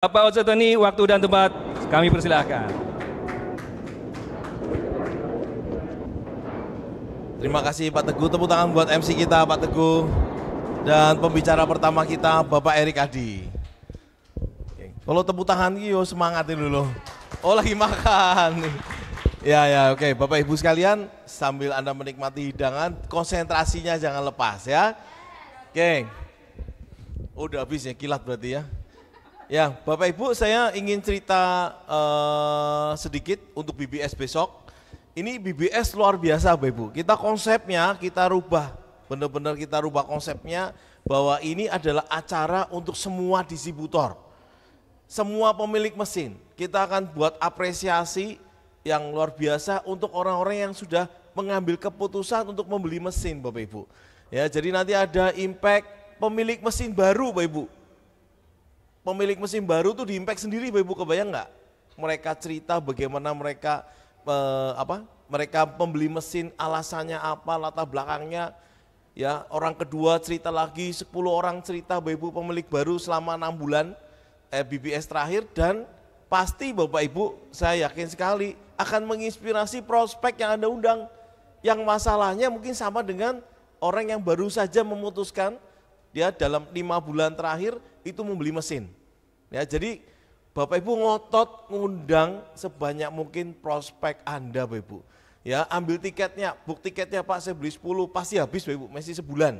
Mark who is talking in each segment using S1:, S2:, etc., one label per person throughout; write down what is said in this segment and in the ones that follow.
S1: Bapak Otsotoni, waktu dan tempat kami persilahkan.
S2: Terima kasih Pak Teguh, tepuk tangan buat MC kita Pak Teguh. Dan pembicara pertama kita Bapak Erik Adi. Kalau tepuk tangan yo semangat ini dulu. Oh lagi makan nih. Ya oke Bapak Ibu sekalian, sambil Anda menikmati hidangan, konsentrasinya jangan lepas ya. Oke. Udah habis ya kilat berarti ya. Ya, Bapak Ibu, saya ingin cerita sedikit untuk BBS besok. Ini BBS luar biasa, Bapak Ibu. Kita konsepnya kita rubah, benar-benar kita rubah konsepnya bahwa ini adalah acara untuk semua distributor, semua pemilik mesin. Kita akan buat apresiasi yang luar biasa untuk orang-orang yang sudah mengambil keputusan untuk membeli mesin, Bapak Ibu. Ya, jadi nanti ada impact pemilik mesin baru, Bapak Ibu. Pemilik mesin baru tuh di impact sendiri, Bapak Ibu, kebayang nggak? Mereka cerita bagaimana mereka mereka pembeli mesin, alasannya apa, latar belakangnya. Ya, orang kedua cerita lagi, 10 orang cerita, Bapak Ibu, pemilik baru selama 6 bulan BBS terakhir, dan pasti Bapak Ibu, saya yakin sekali akan menginspirasi prospek yang Anda undang. Yang masalahnya mungkin sama dengan orang yang baru saja memutuskan dia dalam 5 bulan terakhir itu membeli mesin. Ya, jadi Bapak Ibu ngotot ngundang sebanyak mungkin prospek Anda, Bapak Ibu. Ya, ambil tiketnya, book tiketnya Pak, saya beli 10, pasti habis Bapak Ibu, masih sebulan.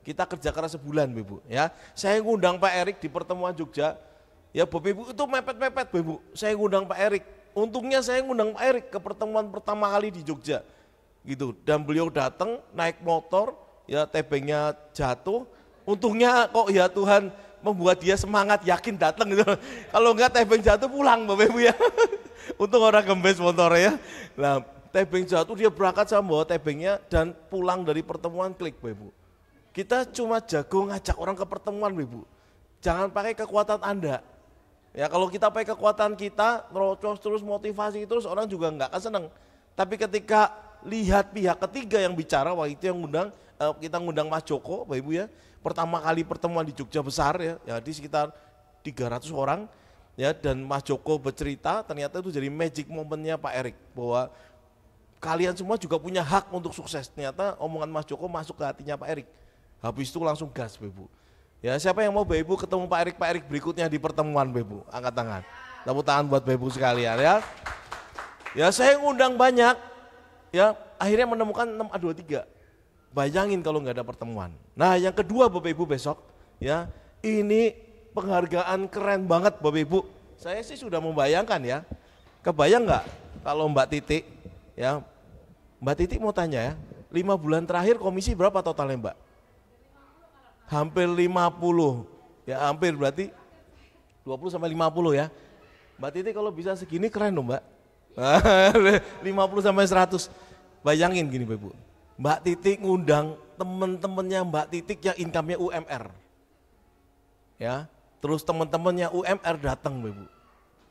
S2: Kita kerja keras sebulan Bapak Ibu, ya. Saya ngundang Pak Erik di pertemuan Jogja. Ya, Bapak Ibu itu mepet-mepet Bapak Ibu. Saya ngundang Pak Erik. Untungnya saya ngundang Pak Erik ke pertemuan pertama kali di Jogja. Gitu. Dan beliau datang naik motor, ya tebengnya jatuh. Untungnya kok ya Tuhan membuat dia semangat, yakin datang gitu. Kalau enggak tebeng jatuh pulang Bapak Ibu ya. Untung orang gembes motor ya. Nah, tebeng jatuh dia berangkat sama bawa tebengnya dan pulang dari pertemuan klik Bapak Ibu. Kita cuma jago ngajak orang ke pertemuan Bapak Ibu. Jangan pakai kekuatan Anda. Ya kalau kita pakai kekuatan kita, terus terus motivasi terus orang juga enggak akan senang. Tapi ketika lihat pihak ketiga yang bicara, wah itu yang ngundang, kita ngundang Mas Joko Bapak Ibu ya. Pertama kali pertemuan di Jogja besar ya, di sekitar 300 orang ya, dan Mas Joko bercerita ternyata itu jadi magic momennya Pak Erik bahwa kalian semua juga punya hak untuk sukses. Ternyata omongan Mas Joko masuk ke hatinya Pak Erik. Habis itu langsung gas Bapak Ibu. Ya, siapa yang mau Bapak Ibu ketemu Pak Erik berikutnya di pertemuan Bapak Ibu? Angkat tangan. Tepuk tangan buat Bapak Ibu sekalian ya. Ya, saya ngundang banyak ya, akhirnya menemukan 6A23. Bayangin kalau nggak ada pertemuan. Nah, yang kedua Bapak Ibu besok ya, ini penghargaan keren banget Bapak Ibu. Saya sih sudah membayangkan ya. Kebayang nggak kalau Mbak Titik ya, Mbak Titik mau tanya ya, 5 bulan terakhir komisi berapa totalnya Mbak? Hampir 50 ya, hampir berarti 20 sampai 50 ya. Mbak Titik kalau bisa segini keren dong Mbak. 50 sampai 100. Bayangin gini Bapak Ibu. Mbak Titik ngundang teman-temannya Mbak Titik yang income-nya UMR. Ya, terus teman-temannya UMR datang Bapak Ibu.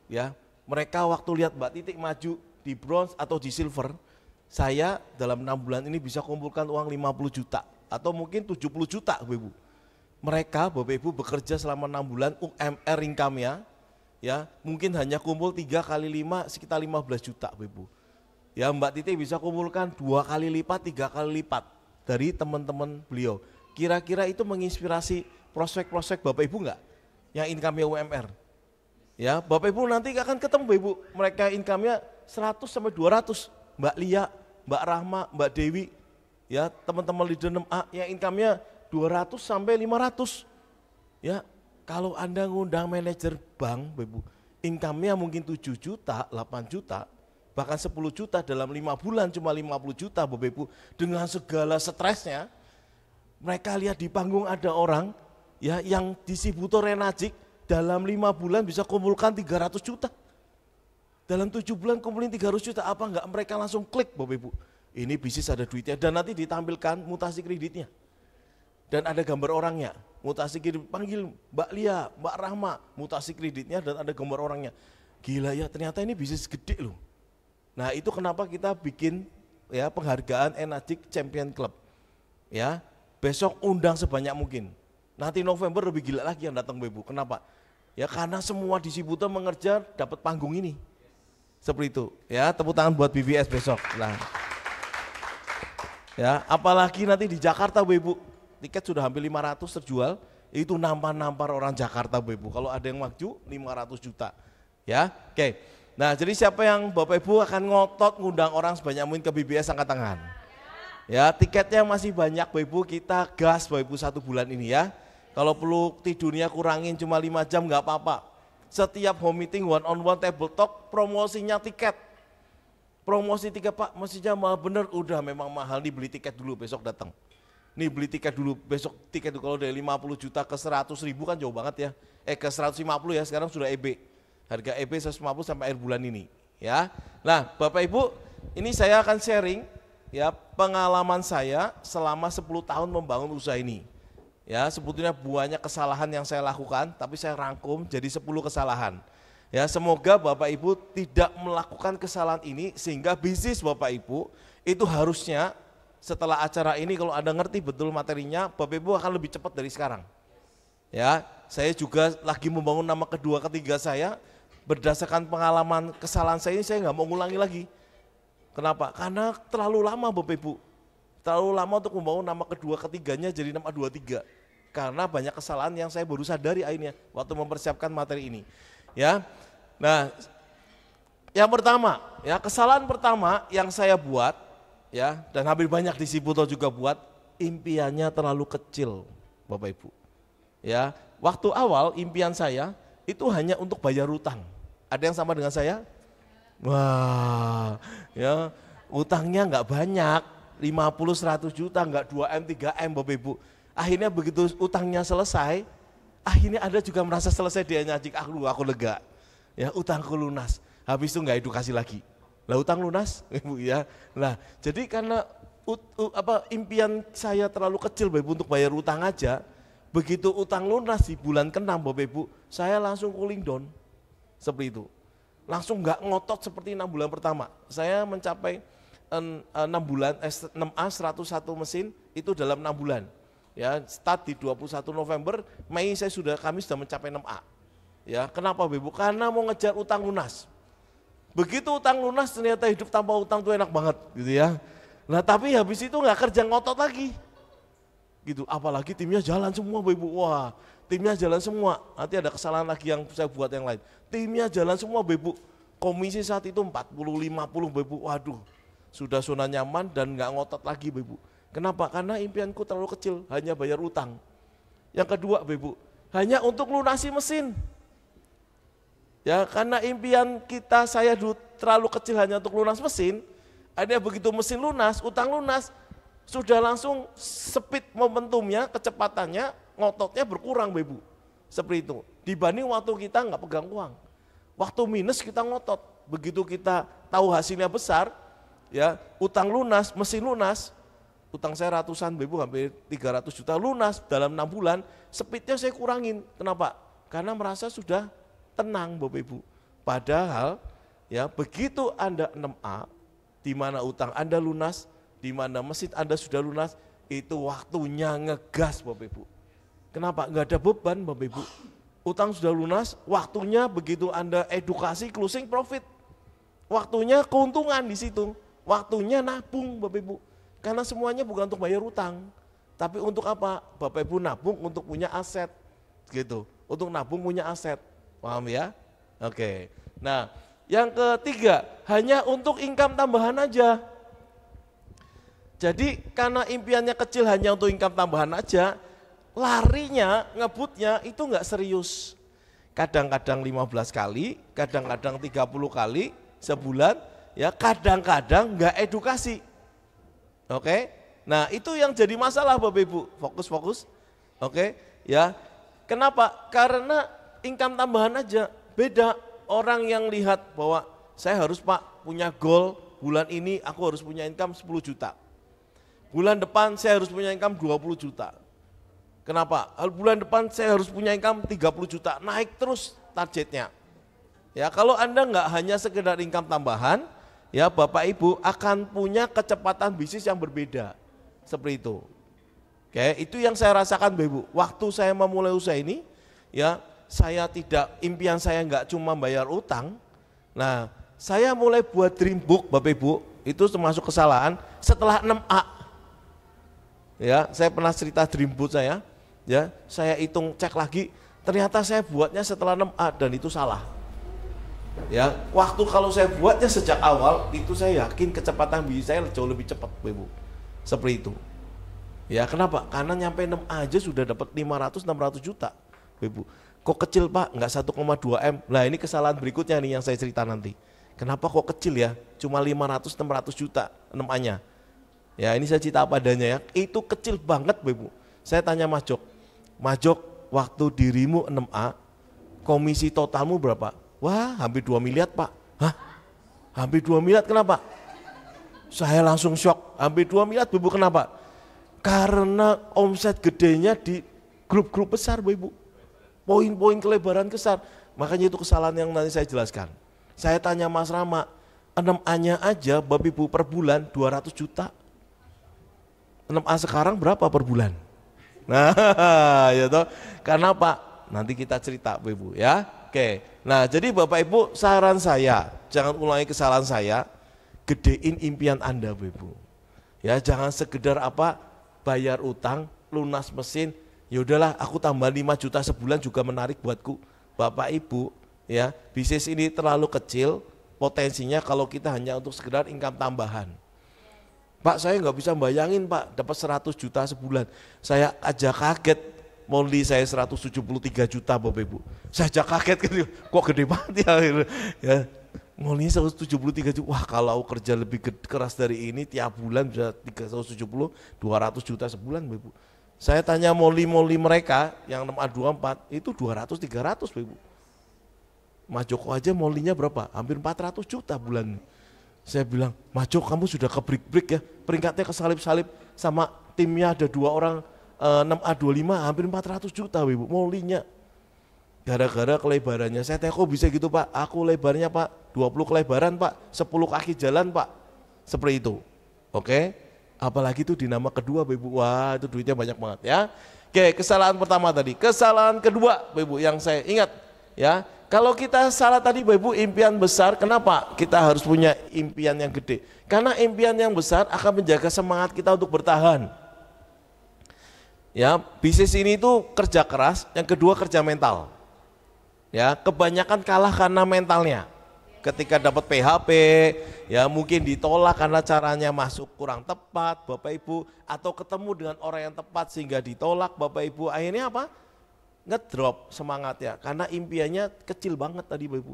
S2: Ya, mereka waktu lihat Mbak Titik maju di bronze atau di silver, saya dalam 6 bulan ini bisa kumpulkan uang 50 juta atau mungkin 70 juta Bapak Ibu. Mereka Bapak Ibu bekerja selama 6 bulan UMR income-nya ya, mungkin hanya kumpul 3 kali 5 sekitar 15 juta Bapak Ibu. Ya, Mbak Titik bisa kumpulkan 2 kali lipat, 3 kali lipat dari teman-teman beliau. Kira-kira itu menginspirasi prospek-prospek Bapak Ibu enggak yang income-nya UMR? Ya, Bapak Ibu nanti akan ketemu Bapak Ibu, mereka income-nya 100 sampai 200. Mbak Lia, Mbak Rahma, Mbak Dewi, ya teman-teman leader 6A yang income-nya 200 sampai 500. Ya, kalau Anda ngundang manajer bank Bapak Ibu, income-nya mungkin 7 juta, 8 juta, bahkan 10 juta dalam 5 bulan cuma 50 juta Bapak Ibu, dengan segala stresnya. Mereka lihat di panggung ada orang ya yang distributor Renajik dalam 5 bulan bisa kumpulkan 300 juta. Dalam 7 bulan kumpulin 300 juta, apa enggak mereka langsung klik Bapak Ibu. Ini bisnis ada duitnya, dan nanti ditampilkan mutasi kreditnya. Dan ada gambar orangnya, mutasi kredit, panggil Mbak Lia, Mbak Rahma, mutasi kreditnya dan ada gambar orangnya. Gila ya, ternyata ini bisnis gede loh. Nah, itu kenapa kita bikin ya penghargaan Enagic Champion Club. Ya, besok undang sebanyak mungkin. Nanti November lebih gila lagi yang datang Bapak Ibu. Kenapa? Ya karena semua di Ciputa mengejar dapat panggung ini. Seperti itu. Ya, tepuk tangan buat BBS besok. Nah. Ya, apalagi nanti di Jakarta Bu Ibu. Tiket sudah hampir 500 terjual. Itu nampar-nampar orang Jakarta Bu Ibu. Kalau ada yang maju 500 juta. Ya, oke. Nah, jadi siapa yang Bapak Ibu akan ngotot ngundang orang sebanyak mungkin ke BBS angkat tangan. Ya, tiketnya masih banyak Bu Ibu, kita gas Bu Ibu 1 bulan ini ya. Kalau perlu tidurnya kurangin cuma 5 jam nggak apa-apa. Setiap home meeting one on one table talk promosinya tiket. Promosi tiket Pak, mestinya mahal bener, udah memang mahal nih beli tiket dulu besok datang. Nih beli tiket dulu besok tiket itu kalau dari 50 juta ke 100 ribu kan jauh banget ya. Ke 150 ya sekarang sudah EB. Harga EB 150 sampai akhir bulan ini ya. Nah Bapak Ibu ini saya akan sharing ya pengalaman saya selama 10 tahun membangun usaha ini. Ya, sebetulnya banyak kesalahan yang saya lakukan, tapi saya rangkum jadi 10 kesalahan. Ya, semoga Bapak Ibu tidak melakukan kesalahan ini sehingga bisnis Bapak Ibu itu harusnya setelah acara ini kalau Anda ngerti betul materinya, Bapak Ibu akan lebih cepat dari sekarang. Ya, saya juga lagi membangun nama kedua ketiga saya berdasarkan pengalaman kesalahan saya ini saya nggak mau ngulangi lagi. Kenapa? Karena terlalu lama Bapak Ibu. Terlalu lama untuk membangun nama kedua ketiganya jadi nama 23. Karena banyak kesalahan yang saya baru sadari akhirnya waktu mempersiapkan materi ini. Ya. Nah, yang pertama, ya kesalahan pertama yang saya buat ya dan hampir banyak di Ciputa juga buat, impiannya terlalu kecil, Bapak Ibu. Ya, waktu awal impian saya itu hanya untuk bayar utang. Ada yang sama dengan saya? Wah, ya utangnya enggak banyak, 50-100 juta, enggak 2M, 3M Bapak Ibu. Akhirnya begitu utangnya selesai, akhirnya Anda juga merasa selesai dia nyajik, aku lega. Ya, utangku lunas. Habis itu enggak edukasi lagi. Lah utang lunas, Ibu ya. Nah, jadi karena impian saya terlalu kecil Bapak Ibu untuk bayar utang aja, begitu utang lunas di bulan ke-6 Bapak Ibu, saya langsung cooling down. Seperti itu. Langsung enggak ngotot seperti 6 bulan pertama. Saya mencapai 6A 101 mesin itu dalam 6 bulan. Ya, start di 21 November, Mei kami sudah mencapai 6A. Ya, kenapa Ibu? Karena mau ngejar utang lunas. Begitu utang lunas ternyata hidup tanpa utang tuh enak banget gitu ya. Nah, tapi habis itu nggak kerja ngotot lagi. Gitu, apalagi timnya jalan semua Ibu. Wah, timnya jalan semua. Nanti ada kesalahan lagi yang saya buat yang lain. Timnya jalan semua Ibu. Komisi saat itu 40 50 Ibu. Waduh. Sudah zona nyaman dan nggak ngotot lagi Ibu. Kenapa? Karena impianku terlalu kecil, hanya bayar utang. Yang kedua Ibu, hanya untuk lunasi mesin. Ya, karena impian saya dulu terlalu kecil hanya untuk lunas mesin, akhirnya begitu mesin lunas, utang lunas, sudah langsung speed momentumnya, kecepatannya, ngototnya berkurang Ibu. Seperti itu. Dibanding waktu kita nggak pegang uang. Waktu minus kita ngotot, begitu kita tahu hasilnya besar, ya utang lunas, mesin lunas, utang saya ratusan Ibu, hampir 300 juta lunas dalam 6 bulan, speednya saya kurangin. Kenapa? Karena merasa sudah tenang Bapak Ibu. Padahal ya begitu Anda 6A, di mana utang Anda lunas, di mana mesin Anda sudah lunas, itu waktunya ngegas Bapak Ibu. Kenapa? Enggak ada beban Bapak Ibu. Utang sudah lunas, waktunya begitu Anda edukasi closing profit. Waktunya keuntungan di situ. Waktunya nabung Bapak Ibu. Karena semuanya bukan untuk bayar utang, tapi untuk apa? Bapak Ibu nabung untuk punya aset, gitu. Untuk nabung punya aset, paham ya? Oke. Nah, yang ketiga hanya untuk income tambahan aja. Jadi karena impiannya kecil hanya untuk income tambahan aja, larinya, ngebutnya itu enggak serius. Kadang-kadang 15 kali, kadang-kadang 30 kali sebulan, ya kadang-kadang enggak edukasi. Oke, nah itu yang jadi masalah Bapak Ibu, fokus-fokus, oke, ya. Kenapa? Karena income tambahan aja, beda orang yang lihat bahwa saya harus Pak punya goal, bulan ini aku harus punya income 10 juta. Bulan depan saya harus punya income 20 juta. Kenapa? Bulan depan saya harus punya income 30 juta, naik terus targetnya. Ya kalau Anda nggak hanya sekedar income tambahan, ya Bapak Ibu akan punya kecepatan bisnis yang berbeda. Seperti itu. Oke, itu yang saya rasakan Bapak Ibu. Waktu saya memulai usaha ini, ya impian saya nggak cuma bayar utang. Nah, saya mulai buat dream book Bapak Ibu, itu termasuk kesalahan setelah 6A. Ya, saya pernah cerita dream book saya, ya, saya hitung cek lagi, ternyata saya buatnya setelah 6A dan itu salah. Ya, waktu kalau saya buatnya sejak awal, itu saya yakin kecepatan bisnis saya jauh lebih cepat, Bapak Ibu. Seperti itu. Ya, kenapa? Karena nyampe 6 aja sudah dapat 500-600 juta, Bapak Ibu. Kok kecil Pak? Enggak 1,2 M. Nah, ini kesalahan berikutnya nih yang saya cerita nanti. Kenapa kok kecil ya? Cuma 500-600 juta 6A-nya. Ya, ini saya cerita apa adanya ya. Itu kecil banget, Bapak Ibu. Saya tanya Mas Jok, waktu dirimu 6A, komisi totalmu berapa? Wah, hampir 2 miliar Pak. Hah? Hampir 2 miliar kenapa? Saya langsung shock. Hampir 2 miliar, Bapak Ibu, kenapa? Karena omset gedenya di grup-grup besar, Bapak Ibu. Poin-poin kelebaran besar. Makanya itu kesalahan yang nanti saya jelaskan. Saya tanya Mas Rama, 6A-nya aja Bapak Ibu per bulan 200 juta. 6A sekarang berapa per bulan? Nah, ya toh. Karena Pak, nanti kita cerita Bapak Ibu ya. Oke. Nah, jadi Bapak Ibu saran saya, jangan ulangi kesalahan saya, gedein impian Anda Bapak Ibu. Ya, jangan sekedar bayar utang, lunas mesin, ya udahlah aku tambah 5 juta sebulan juga menarik buatku. Bapak Ibu, ya, bisnis ini terlalu kecil potensinya kalau kita hanya untuk sekedar income tambahan. Pak, saya nggak bisa bayangin Pak dapat 100 juta sebulan. Saya aja kaget, monthly saya 173 juta Bapak Ibu. Saya aja kaget, kok gede banget ya. Ya, monthly 173 juta. Wah, kalau kerja lebih keras dari ini tiap bulan bisa 370, 200 juta sebulan Bapak Ibu. Saya tanya monthly mereka yang 6A24 itu 200-300 Bapak Ibu. Mas Joko aja monthly-nya berapa? Hampir 400 juta bulan. Saya bilang, Mas Joko kamu sudah ke break ya, peringkatnya kesalip-salip sama timnya ada 2 orang 6A25 hampir 400 juta Bapak Ibu monthly-nya. Gara-gara kelebarannya. Saya tanya kok bisa gitu Pak? Aku lebarnya Pak 20 kelebaran Pak, 10 kaki jalan Pak. Seperti itu. Oke? Apalagi itu di nama kedua Bapak Ibu. Wah, itu duitnya banyak banget ya. Oke, kesalahan pertama tadi. Kesalahan kedua Bapak Ibu yang saya ingat ya. Kalau kita salah tadi Bapak Ibu impian besar, kenapa kita harus punya impian yang gede? Karena impian yang besar akan menjaga semangat kita untuk bertahan. Ya, bisnis ini itu kerja keras, yang kedua kerja mental. Ya, kebanyakan kalah karena mentalnya. Ketika dapat PHP, ya mungkin ditolak karena caranya masuk kurang tepat Bapak Ibu, atau ketemu dengan orang yang tepat sehingga ditolak Bapak Ibu, akhirnya apa? Ngedrop semangatnya karena impiannya kecil banget tadi Bapak Ibu.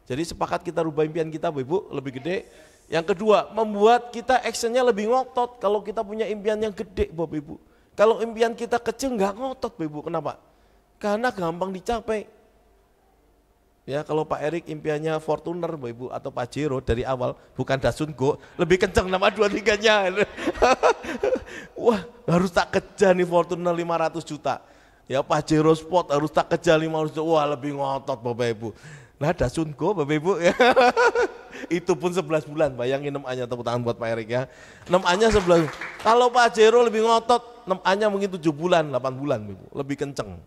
S2: Jadi sepakat kita rubah impian kita Bapak Ibu lebih gede. Yang kedua, membuat kita actionnya lebih ngotot kalau kita punya impian yang gede Bapak Ibu. Kalau impian kita kecil nggak ngotot Bapak Ibu, kenapa? Karena gampang dicapai. Ya, kalau Pak Erik impiannya Fortuner Bapak Ibu atau Pajero dari awal bukan Dasun Go, lebih kenceng nama 2-3-nya. Wah, harus tak kejar nih Fortuner 500 juta. Ya, Pajero Sport harus tak kejar 500 juta. Wah, lebih ngotot Bapak Ibu. Nah, Dasun Go Bapak Ibu ya. Itu pun 11 bulan, bayangin 6A-nya, tepuk tangan buat Pak Erik ya. 6A-nya 11. Kalau Pajero lebih ngotot, 6A-nya mungkin 7 bulan, 8 bulan Bapak Ibu, lebih kenceng.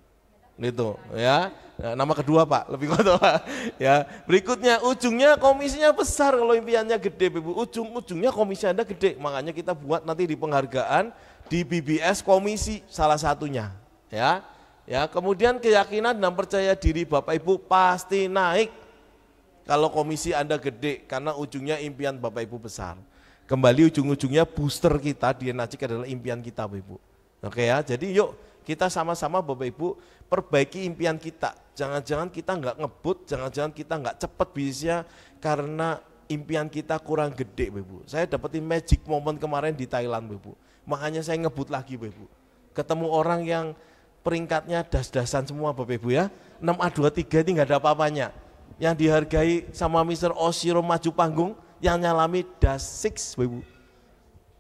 S2: Gitu ya. Nah, nama kedua Pak, lebih ngotot Pak. Ya, berikutnya ujungnya komisinya besar kalau impiannya gede Bapak Ibu. Ujung-ujungnya komisi Anda gede. Makanya kita buat nanti di penghargaan di BBS komisi salah satunya, ya. Ya, kemudian keyakinan dan percaya diri Bapak Ibu pasti naik kalau komisi Anda gede karena ujungnya impian Bapak Ibu besar. Kembali ujung-ujungnya booster kita di Enacik adalah impian kita Bapak Ibu. Oke ya, jadi yuk kita sama-sama Bapak Ibu perbaiki impian kita. Jangan-jangan kita nggak ngebut, jangan-jangan kita nggak cepet bisnisnya karena impian kita kurang gede Bapak Ibu. Saya dapetin magic moment kemarin di Thailand Bapak Ibu. Makanya saya ngebut lagi Bapak Ibu. Ketemu orang yang peringkatnya das-dasan semua Bapak Ibu ya. 6A23 ini nggak ada apa-apanya. Yang dihargai sama Mr. Oshiro maju panggung yang nyalami das 6 Bapak Ibu.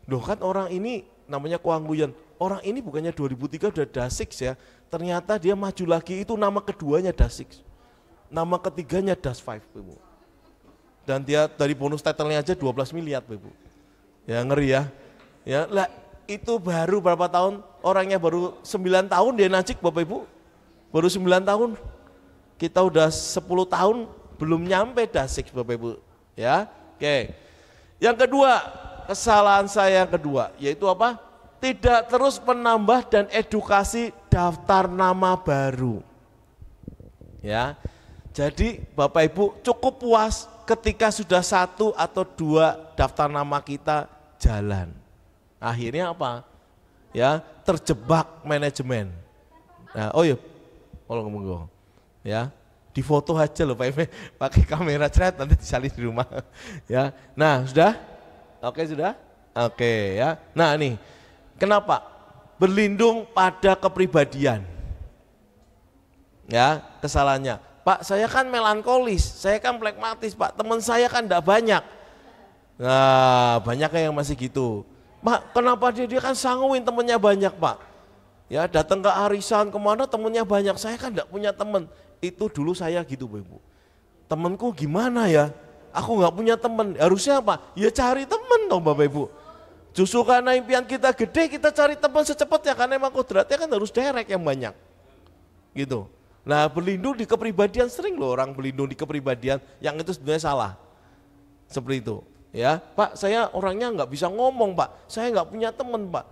S2: Loh kan orang ini namanya Kuangguyan. Orang ini bukannya 2003 udah das 6 ya. Ternyata dia maju lagi itu nama keduanya das 6. Nama ketiganya das 5 Bapak Ibu. Dan dia dari bonus title-nya aja 12 miliar Bapak Ibu. Ya ngeri ya. Ya lah itu baru berapa tahun? Orangnya baru 9 tahun dia Enacik Bapak Ibu. Baru 9 tahun. Kita udah 10 tahun belum nyampe dasik Bapak Ibu. Ya, oke. Yang kedua, kesalahan saya yang kedua, yaitu apa? Tidak terus menambah dan edukasi daftar nama baru. Ya, jadi Bapak Ibu cukup puas ketika sudah 1 atau 2 daftar nama kita jalan. Akhirnya apa? Ya, terjebak manajemen. Nah, oh iya, kalau ngomong ya, di foto aja loh Pak Ime, pakai kamera cret nanti disalin di rumah. Ya, nah sudah, oke sudah, oke ya. Nah nih, kenapa? Berlindung pada kepribadian. Ya, kesalahannya. Pak, saya kan melankolis, saya kan plekmatis Pak, teman saya kan enggak banyak. Nah, banyak yang masih gitu. Pak, kenapa dia kan sanguin temennya banyak Pak? Ya, datang ke arisan kemana temennya banyak, saya kan enggak punya temen. Itu dulu saya gitu Bapak Ibu. Temenku gimana ya? Aku enggak punya temen, harusnya apa? Ya cari temen dong Bapak Ibu. Justru karena impian kita gede, kita cari teman secepatnya, karena emang kodratnya kan harus derek yang banyak. Gitu. Nah, berlindung di kepribadian, sering loh orang berlindung di kepribadian yang itu sebenarnya salah. Seperti itu. Ya, Pak, saya orangnya nggak bisa ngomong Pak, saya nggak punya teman Pak.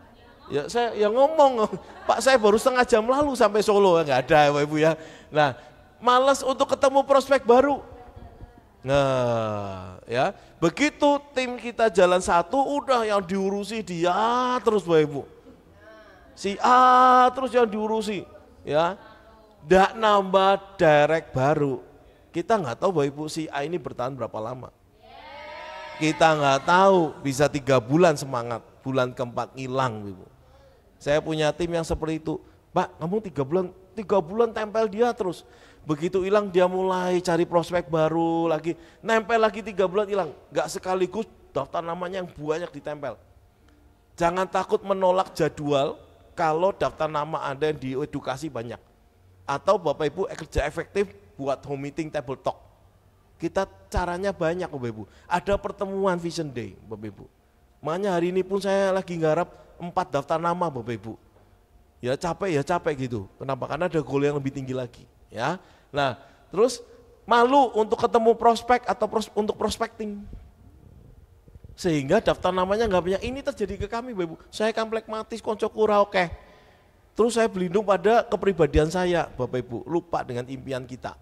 S2: Ya saya yang ngomong, Pak saya baru setengah jam lalu sampai Solo, nggak ada Bapak Ibu ya. Nah, malas untuk ketemu prospek baru. Nah, ya begitu tim kita jalan 1, udah yang diurusi dia terus Bapak Ibu. Si A terus yang diurusi, ya. Nggak nambah direct baru. Kita nggak tahu Bapak Ibu si A ini bertahan berapa lama. Kita nggak tahu, bisa 3 bulan semangat, bulan keempat ngilang Ibu. Saya punya tim yang seperti itu, Pak kamu 3 bulan tempel dia terus. Begitu hilang dia mulai cari prospek baru lagi, nempel lagi 3 bulan hilang. Nggak sekaligus daftar namanya yang banyak ditempel. Jangan takut menolak jadwal kalau daftar nama Anda yang diedukasi banyak. Atau Bapak Ibu kerja efektif buat home meeting table talk. Kita caranya banyak Bapak Ibu. Ada pertemuan Vision Day Bapak Ibu. Makanya hari ini pun saya lagi nggarap 4 daftar nama Bapak Ibu. Ya capek gitu. Kenapa? Karena ada goal yang lebih tinggi lagi. Ya. Nah terus malu untuk ketemu prospek atau untuk prospecting. Sehingga daftar namanya nggak banyak. Ini terjadi ke kami Bapak Ibu. Saya kan plekmatis, konco kuraoke. Terus saya berlindung pada kepribadian saya Bapak Ibu. Lupa dengan impian kita.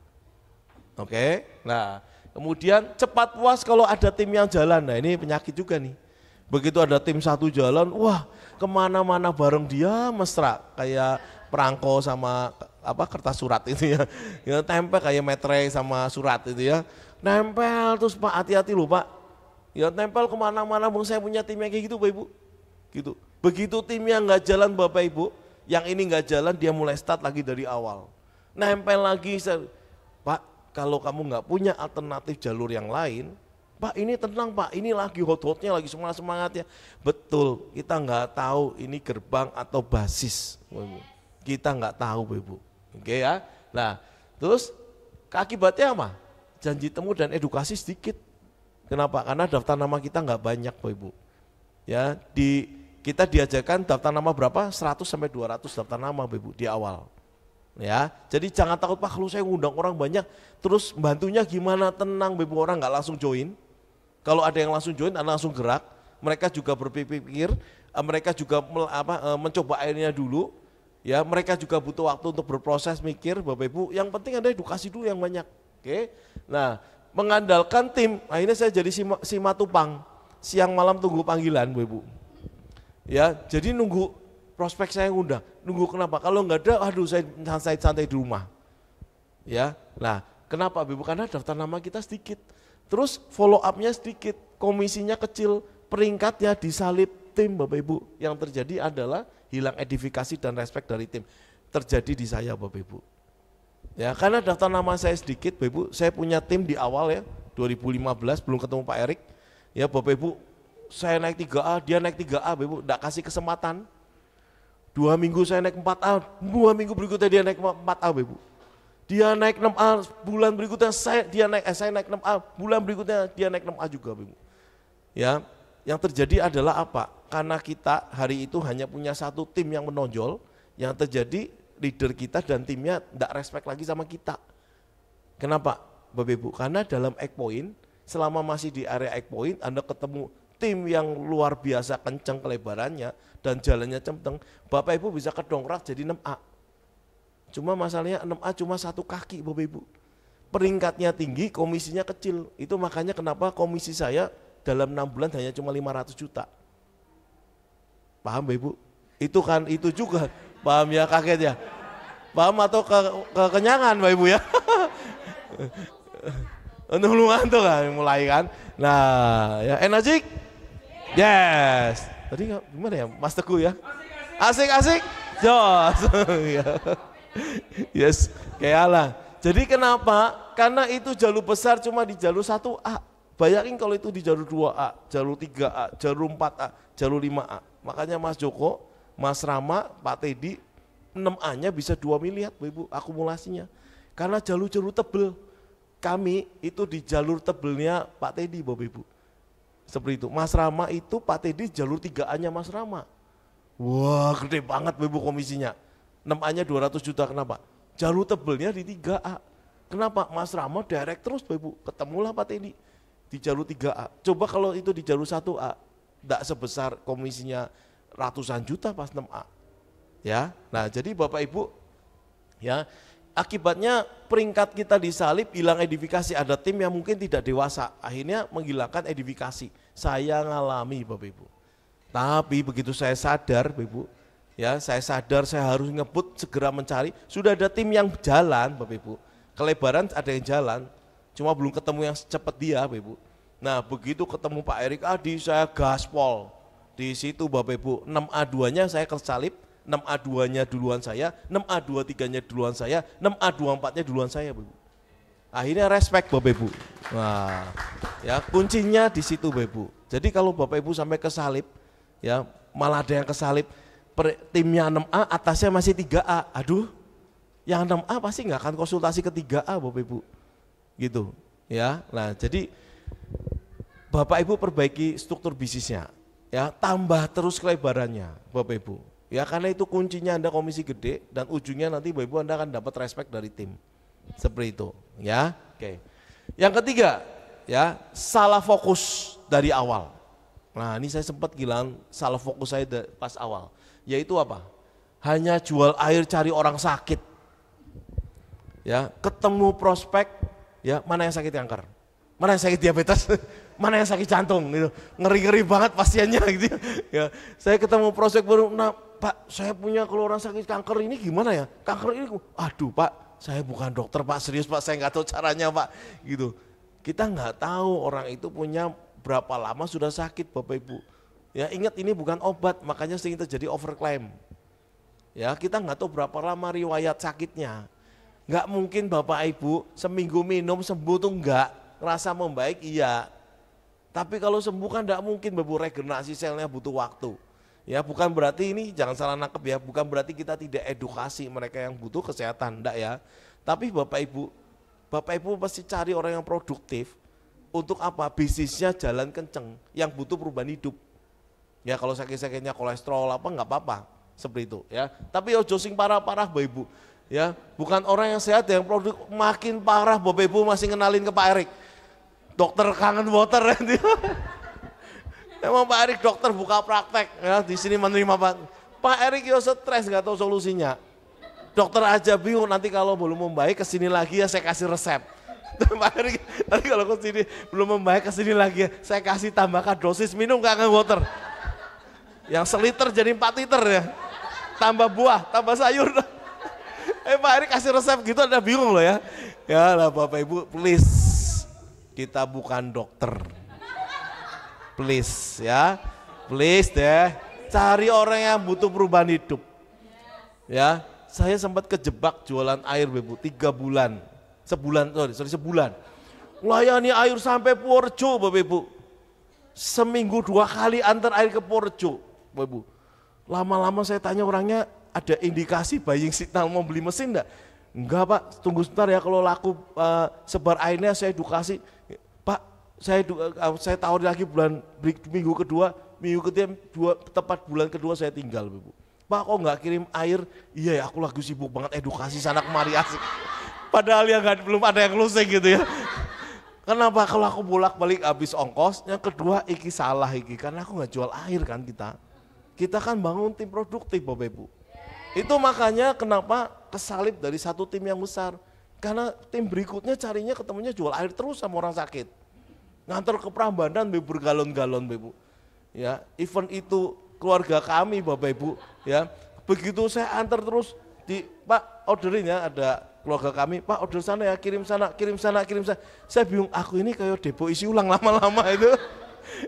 S2: Oke, nah kemudian cepat puas kalau ada tim yang jalan. Nah ini penyakit juga nih. Begitu ada tim 1 jalan, wah kemana-mana bareng dia mesra. Kayak perangko sama apa kertas surat itu ya. Ya tempel kayak metre sama surat itu ya. Nempel terus Pak, hati-hati loh Pak. Ya tempel kemana-mana, bang saya punya timnya kayak gitu Bapak Ibu. Gitu. Begitu timnya nggak jalan Bapak Ibu, yang ini nggak jalan dia mulai start lagi dari awal. Nempel lagi, Pak kalau kamu nggak punya alternatif jalur yang lain, Pak ini tenang Pak, ini lagi hot-hotnya, lagi semangat-semangatnya. Betul, kita nggak tahu ini gerbang atau basis. Kita nggak tahu Bapak Ibu. Oke ya, nah terus akibatnya apa? Janji temu dan edukasi sedikit. Kenapa? Karena daftar nama kita nggak banyak Bapak Ibu. Ya, kita diajarkan daftar nama berapa? 100 sampai 200 daftar nama Bapak Ibu di awal. Ya, jadi jangan takut Pak kalau saya ngundang orang banyak, terus bantunya gimana? Tenang Bapak Ibu, orang nggak langsung join. Kalau ada yang langsung join, ada langsung gerak. Mereka juga berpikir, mereka juga mencoba airnya dulu. Ya, mereka juga butuh waktu untuk berproses mikir Bapak Ibu. Yang penting ada edukasi dulu yang banyak. Oke. Nah, mengandalkan tim, akhirnya saya jadi si matupang, siang malam tunggu panggilan Bapak Ibu. Ya, jadi nunggu prospek saya ngundang, nunggu kenapa? Kalau nggak ada, aduh saya santai-santai di rumah. Ya, nah kenapa Bapak Ibu? Karena daftar nama kita sedikit, terus follow up-nya sedikit, komisinya kecil, peringkatnya disalip tim Bapak Ibu. Yang terjadi adalah hilang edifikasi dan respect dari tim. Terjadi di saya Bapak Ibu. Ya, karena daftar nama saya sedikit Bapak Ibu, saya punya tim di awal ya, 2015 belum ketemu Pak Erik. Ya Bapak Ibu, saya naik 3A, dia naik 3A Bapak Ibu, enggak kasih kesempatan. 2 minggu saya naik 4A, 2 minggu berikutnya dia naik 4A Bapak Ibu. Dia naik 6A, bulan berikutnya saya naik 6A, bulan berikutnya dia naik 6A juga Bapak Ibu. Ya, yang terjadi adalah apa? Karena kita hari itu hanya punya 1 tim yang menonjol, yang terjadi leader kita dan timnya enggak respect lagi sama kita. Kenapa Bapak Ibu? Karena dalam egg point, selama masih di area egg point, Anda ketemu tim yang luar biasa kencang kelebarannya dan jalannya cempeng, Bapak Ibu bisa kedongkrak jadi 6A. Cuma masalahnya 6A cuma 1 kaki Bapak Ibu. Peringkatnya tinggi, komisinya kecil. Itu makanya kenapa komisi saya dalam 6 bulan hanya cuma 500 juta. Paham Bapak Ibu? Itu kan itu juga. Paham ya, kaget ya? Paham atau kekenyangan Bapak Ibu ya? Nulungan tuh kan mulai kan. Nah, ya energik. Yes. Tadi gimana ya Mas Teguh ya? Asik-asik. Jos. Yes, kayak lah. Jadi kenapa? Karena itu jalur besar cuma di jalur 1A. Bayangin kalau itu di jalur 2A, jalur 3A, jalur 4A, jalur 5A. Makanya Mas Joko, Mas Rama, Pak Teddy, 6A-nya bisa 2 miliar Bapak Ibu akumulasinya. Karena jalur-jalur tebel. Kami itu di jalur tebelnya Pak Teddy Bapak Ibu. Seperti itu. Mas Rama itu Pak Teddy jalur 3A-nya Mas Rama. Wah, gede banget Bapak Ibu komisinya. 6A-nya 200 juta, kenapa? Jalur tebelnya di 3A. Kenapa? Mas Rama direct terus Bapak Ibu. Ketemulah Pak Teddy di jalur 3A. Coba kalau itu di jalur 1A, tidak sebesar komisinya ratusan juta pas 6A. Ya, nah jadi Bapak Ibu, ya akibatnya peringkat kita disalib, hilang edifikasi. Ada tim yang mungkin tidak dewasa, akhirnya menghilangkan edifikasi. Saya ngalami Bapak Ibu. Tapi begitu saya sadar Bapak Ibu, ya saya sadar saya harus ngebut segera mencari. Sudah ada tim yang jalan Bapak Ibu, kelebaran ada yang jalan, cuma belum ketemu yang secepat dia Bapak Ibu. Nah begitu ketemu Pak Erik Adi, saya gaspol di situ Bapak Ibu. 6A2-nya saya kesalip, 6A2-nya duluan saya, 6A23-nya duluan saya, 6A24-nya duluan saya Bapak Ibu. Akhirnya respect Bapak Ibu. Nah, ya kuncinya di situ Bapak Ibu. Jadi kalau Bapak Ibu sampai kesalip, ya malah ada yang kesalip, timnya 6A, atasnya masih 3A. Aduh, yang 6A pasti nggak akan konsultasi ke 3A Bapak Ibu. Gitu, ya. Nah, jadi Bapak Ibu perbaiki struktur bisnisnya, ya tambah terus kelebarannya Bapak Ibu. Ya karena itu kuncinya Anda komisi gede dan ujungnya nanti Bapak Ibu Anda akan dapat respect dari tim. Seperti itu, ya. Oke. Yang ketiga, ya, salah fokus dari awal. Nah, ini saya sempat bilang salah fokus saya pas awal. Yaitu apa? Hanya jual air cari orang sakit. Ya, ketemu prospek, ya, mana yang sakit kanker? Mana yang sakit diabetes? Mana yang sakit jantung gitu. Ngeri-ngeri banget pasiennya gitu ya. Saya ketemu prospek baru, nah Pak, saya punya kalau orang sakit kanker ini gimana ya? Kanker ini, aduh Pak, saya bukan dokter Pak, serius Pak, saya nggak tahu caranya Pak. Gitu. Kita nggak tahu orang itu punya berapa lama sudah sakit Bapak Ibu. Ya ingat ini bukan obat, makanya sering terjadi overclaim. Ya kita nggak tahu berapa lama riwayat sakitnya. Nggak mungkin Bapak Ibu seminggu minum sembuh tuh enggak, rasa membaik iya. Tapi kalau sembuh kan nggak mungkin Bapak Ibu, regenerasi selnya butuh waktu. Ya bukan berarti ini jangan salah nangkep ya, bukan berarti kita tidak edukasi mereka yang butuh kesehatan, enggak ya. Tapi Bapak Ibu pasti cari orang yang produktif untuk apa? Bisnisnya jalan kenceng, yang butuh perubahan hidup. Ya kalau sakit-sakitnya kolesterol apa enggak apa-apa, seperti itu ya. Tapi ojo sing parah-parah Bapak Ibu. Ya, bukan orang yang sehat yang produk, makin parah Bapak Ibu masih ngenalin ke Pak Erik. Dokter kangen water nanti. Emang Pak Erik dokter buka praktek ya, di sini menerima Pak Erik yo stres nggak tahu solusinya. Dokter aja bingung, nanti kalau belum membaik kesini lagi ya saya kasih resep. Pak Erik nanti kalau kesini belum membaik kesini lagi ya saya kasih tambahkan dosis minum kangen water. Yang seliter jadi 4 liter ya. Tambah buah, tambah sayur. Pak Erik kasih resep gitu Anda bingung loh ya. Ya lah Bapak Ibu please, kita bukan dokter. Please ya, please deh, cari orang yang butuh perubahan hidup. Ya, saya sempat kejebak jualan air Bapak Ibu 3 bulan, sebulan. Layani air sampai Purworejo Bapak Ibu. Seminggu 2 kali antar air ke Purworejo Bapak Ibu. Lama-lama saya tanya orangnya, ada indikasi buying signal mau beli mesin enggak? Enggak Pak, tunggu sebentar ya kalau laku sebar airnya saya edukasi. Pak, saya tawari lagi minggu ketiga, tepat bulan kedua saya tinggal Bapak. Pak kok nggak kirim air? Iya ya aku lagi sibuk banget edukasi sana kemari asik. Padahal ya belum ada yang closing gitu ya. Kenapa kalau aku bolak-balik habis ongkos, yang kedua iki salah iki, karena aku nggak jual air kan kita. Kita kan bangun tim produktif Bapak Ibu. Itu makanya kenapa kesalip dari satu tim yang besar. Karena tim berikutnya carinya ketemunya jual air terus sama orang sakit. Ngantar ke Prambanan bergalon-galon Bapak Ibu. Ya, event itu keluarga kami Bapak Ibu, ya. Begitu saya antar terus di Pak orderin ya, ada keluarga kami, Pak order sana ya, kirim sana, kirim sana, kirim sana. Saya bingung, aku ini kayak depo isi ulang lama-lama itu.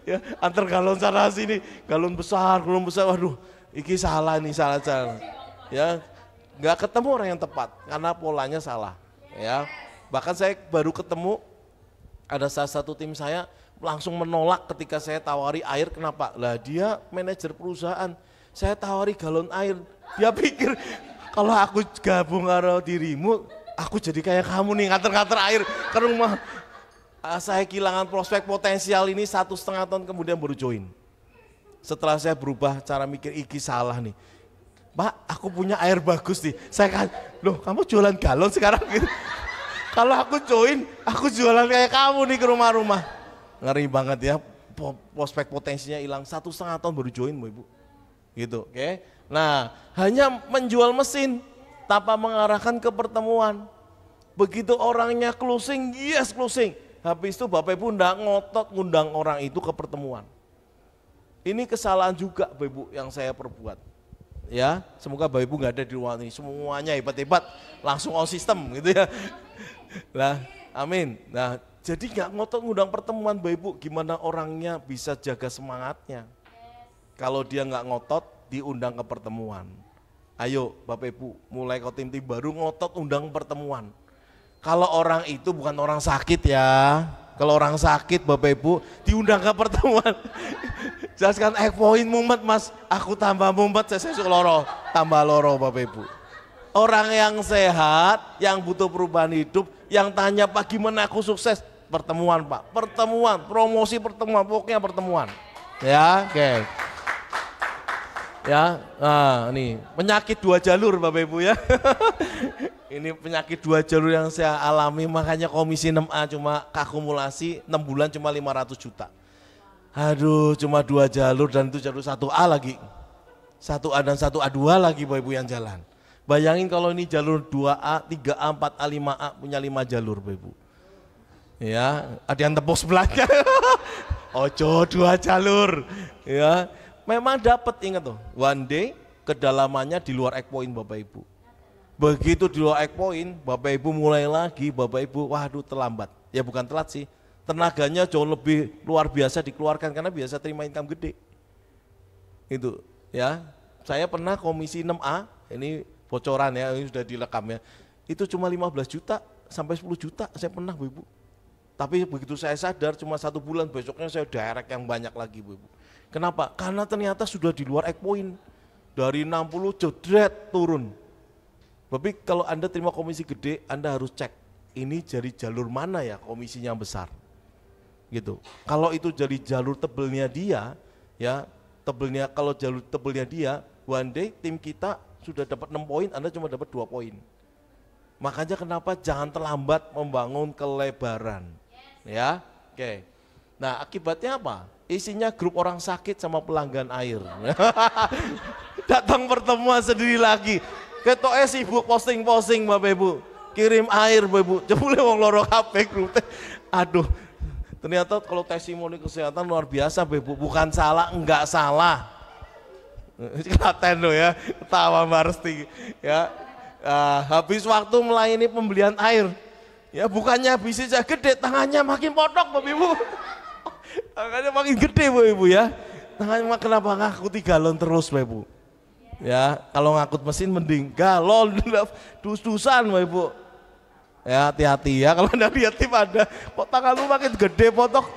S2: Ya, antar galon sana sini, galon besar, waduh, iki salah nih, salah. Ya, nggak ketemu orang yang tepat karena polanya salah. Ya, bahkan saya baru ketemu ada salah satu tim saya langsung menolak ketika saya tawari air. Kenapa? Lah dia manajer perusahaan, saya tawari galon air, dia pikir kalau aku gabung karo dirimu, aku jadi kayak kamu nih nganter-nganter air ke rumah. Saya kehilangan prospek potensial ini 1,5 tahun kemudian baru join. Setelah saya berubah cara mikir, iki salah nih. Pak, aku punya air bagus nih. Saya kan, loh kamu jualan galon sekarang gitu. Kalau aku join, aku jualan kayak kamu nih ke rumah-rumah. Ngeri banget ya, prospek potensinya hilang 1,5 tahun baru join Ibu. Gitu, oke. Nah, hanya menjual mesin tanpa mengarahkan ke pertemuan. Begitu orangnya closing, yes closing. Habis itu Bapak Ibu nggak ngotot ngundang orang itu ke pertemuan. Ini kesalahan juga Bapak Ibu yang saya perbuat. Ya, semoga Bapak Ibu nggak ada di ruang ini. Semuanya hebat-hebat, langsung on system gitu ya. Nah, amin. Nah, jadi nggak ngotot ngundang pertemuan Bapak Ibu. Gimana orangnya bisa jaga semangatnya? Kalau dia nggak ngotot, diundang ke pertemuan. Ayo Bapak Ibu, mulai kau tim-tim baru ngotot undang pertemuan. Kalau orang itu bukan orang sakit ya. Kalau orang sakit Bapak Ibu diundang ke pertemuan. Jelaskan poin mumet Mas, aku tambah mumet, saya loro, tambah loro Bapak Ibu. Orang yang sehat, yang butuh perubahan hidup, yang tanya Pak gimana aku sukses, pertemuan Pak, pertemuan, promosi pertemuan, pokoknya pertemuan. Ya, oke. Ya, nah ini penyakit 2 jalur Bapak Ibu ya. Ini penyakit 2 jalur yang saya alami, makanya komisi 6A cuma akumulasi 6 bulan cuma 500 juta. Aduh, cuma 2 jalur dan itu jalur 1A lagi. 1A dan 1A2 lagi Bapak Ibu yang jalan. Bayangin kalau ini jalur 2A, 3A, 4A, 5A punya 5 jalur Bapak Ibu. Ya, ada yang tepuk sebelahnya. Ojo 2 jalur. Ya. Memang dapat, ingat tuh, one day kedalamannya di luar egg point Bapak Ibu. Begitu di luar egg point, Bapak Ibu mulai lagi, Bapak Ibu, waduh terlambat. Ya bukan telat sih, tenaganya jauh lebih luar biasa dikeluarkan karena biasa terima income gede. Itu ya, saya pernah komisi 6A, ini bocoran ya, ini sudah direkam ya. Itu cuma 15 juta sampai 10 juta saya pernah Bu Ibu. Tapi begitu saya sadar cuma 1 bulan, besoknya saya direct yang banyak lagi Bu Ibu. Kenapa? Karena ternyata sudah di luar egg point. Dari 60 jodret turun. Tapi kalau Anda terima komisi gede, Anda harus cek ini dari jalur mana ya komisinya besar. Gitu. Kalau itu dari jalur tebelnya dia, ya, tebelnya kalau jalur tebelnya dia, one day tim kita sudah dapat 6 poin, Anda cuma dapat 2 poin. Makanya kenapa jangan terlambat membangun kelebaran. Ya. Oke. Nah, akibatnya apa? Isinya grup orang sakit sama pelanggan air. Datang pertemuan sendiri lagi. Ketoknya sibuk posting-posting Bapak Ibu. Kirim air Bapak Ibu. Jebule wong loro kabeh grup. Aduh. Ternyata kalau testimoni kesehatan luar biasa Bapak Ibu. Bukan salah, enggak salah. Klaten loh ya. Ketawa Mbak Resti. Ya. Habis waktu melayani pembelian air. Ya bukannya bisnisnya gede, tangannya makin potok Bapak Ibu. Tangannya makin gede Bapak Ibu ya. Tangannya kenapa ngakuti galon terus Bapak Ibu. Ya kalau ngakut mesin mending galon, dus-dusan Bapak Ibu. Ya hati-hati ya, kalau Anda lihat tim ada, kok tanganmu makin gede potok.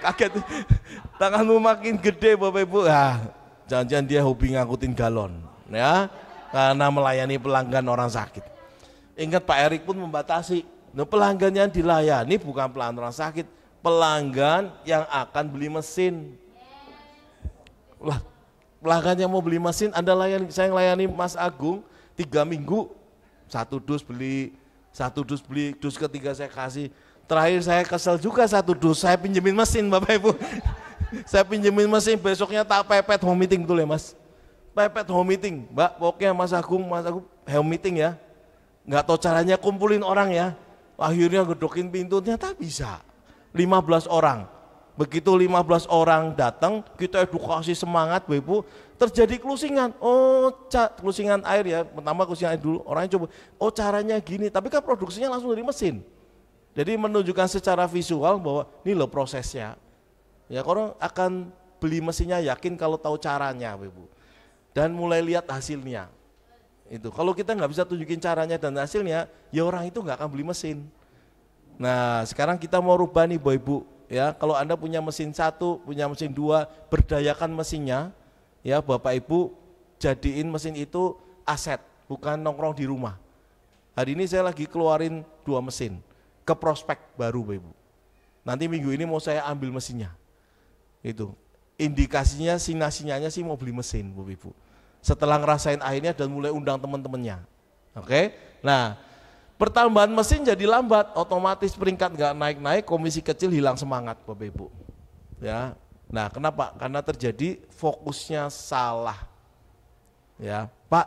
S2: Kaget, tanganmu makin gede Bapak Ibu. Ya jangan-jangan dia hobi ngakutin galon. Ya karena melayani pelanggan orang sakit. Ingat Pak Erik pun membatasi. Nah, pelanggan yang dilayani bukan pelanggan orang sakit, pelanggan yang akan beli mesin. Lah, pelanggan yang mau beli mesin, Anda layani, saya layani Mas Agung 3 minggu, 1 dus beli 1 dus beli, dus ketiga saya kasih. Terakhir saya kesel juga 1 dus, saya pinjemin mesin Bapak Ibu. Saya pinjemin mesin, besoknya tak pepet home meeting, betul ya Mas? Pepet home meeting, Mbak, pokoknya Mas Agung home meeting ya. Nggak tahu caranya kumpulin orang ya. Akhirnya gedokin pintu, ternyata bisa. 15 orang. Begitu 15 orang datang, kita edukasi semangat Bapak Ibu, terjadi closingan. Oh, closingan air ya, pertama closingan air dulu, orangnya coba, oh caranya gini, tapi kan produksinya langsung dari mesin. Jadi menunjukkan secara visual bahwa ini loh prosesnya. Ya, orang akan beli mesinnya yakin kalau tahu caranya Bapak Ibu. Dan mulai lihat hasilnya. Itu. Kalau kita nggak bisa tunjukin caranya dan hasilnya, ya orang itu nggak akan beli mesin. Nah, sekarang kita mau rubah nih Bapak Ibu. Ya, kalau Anda punya mesin 1, punya mesin 2, berdayakan mesinnya, ya Bapak Ibu jadiin mesin itu aset, bukan nongkrong di rumah. Hari ini saya lagi keluarin 2 mesin ke prospek baru Bapak Ibu. Nanti minggu ini mau saya ambil mesinnya. Itu. Indikasinya, sinyalnya sih mau beli mesin Bapak Ibu. Setelah ngerasain akhirnya dan mulai undang teman-temannya. Oke? Nah, pertambahan mesin jadi lambat, otomatis peringkat nggak naik-naik, komisi kecil hilang semangat Bapak Ibu. Ya, nah kenapa? Karena terjadi fokusnya salah. Ya, Pak,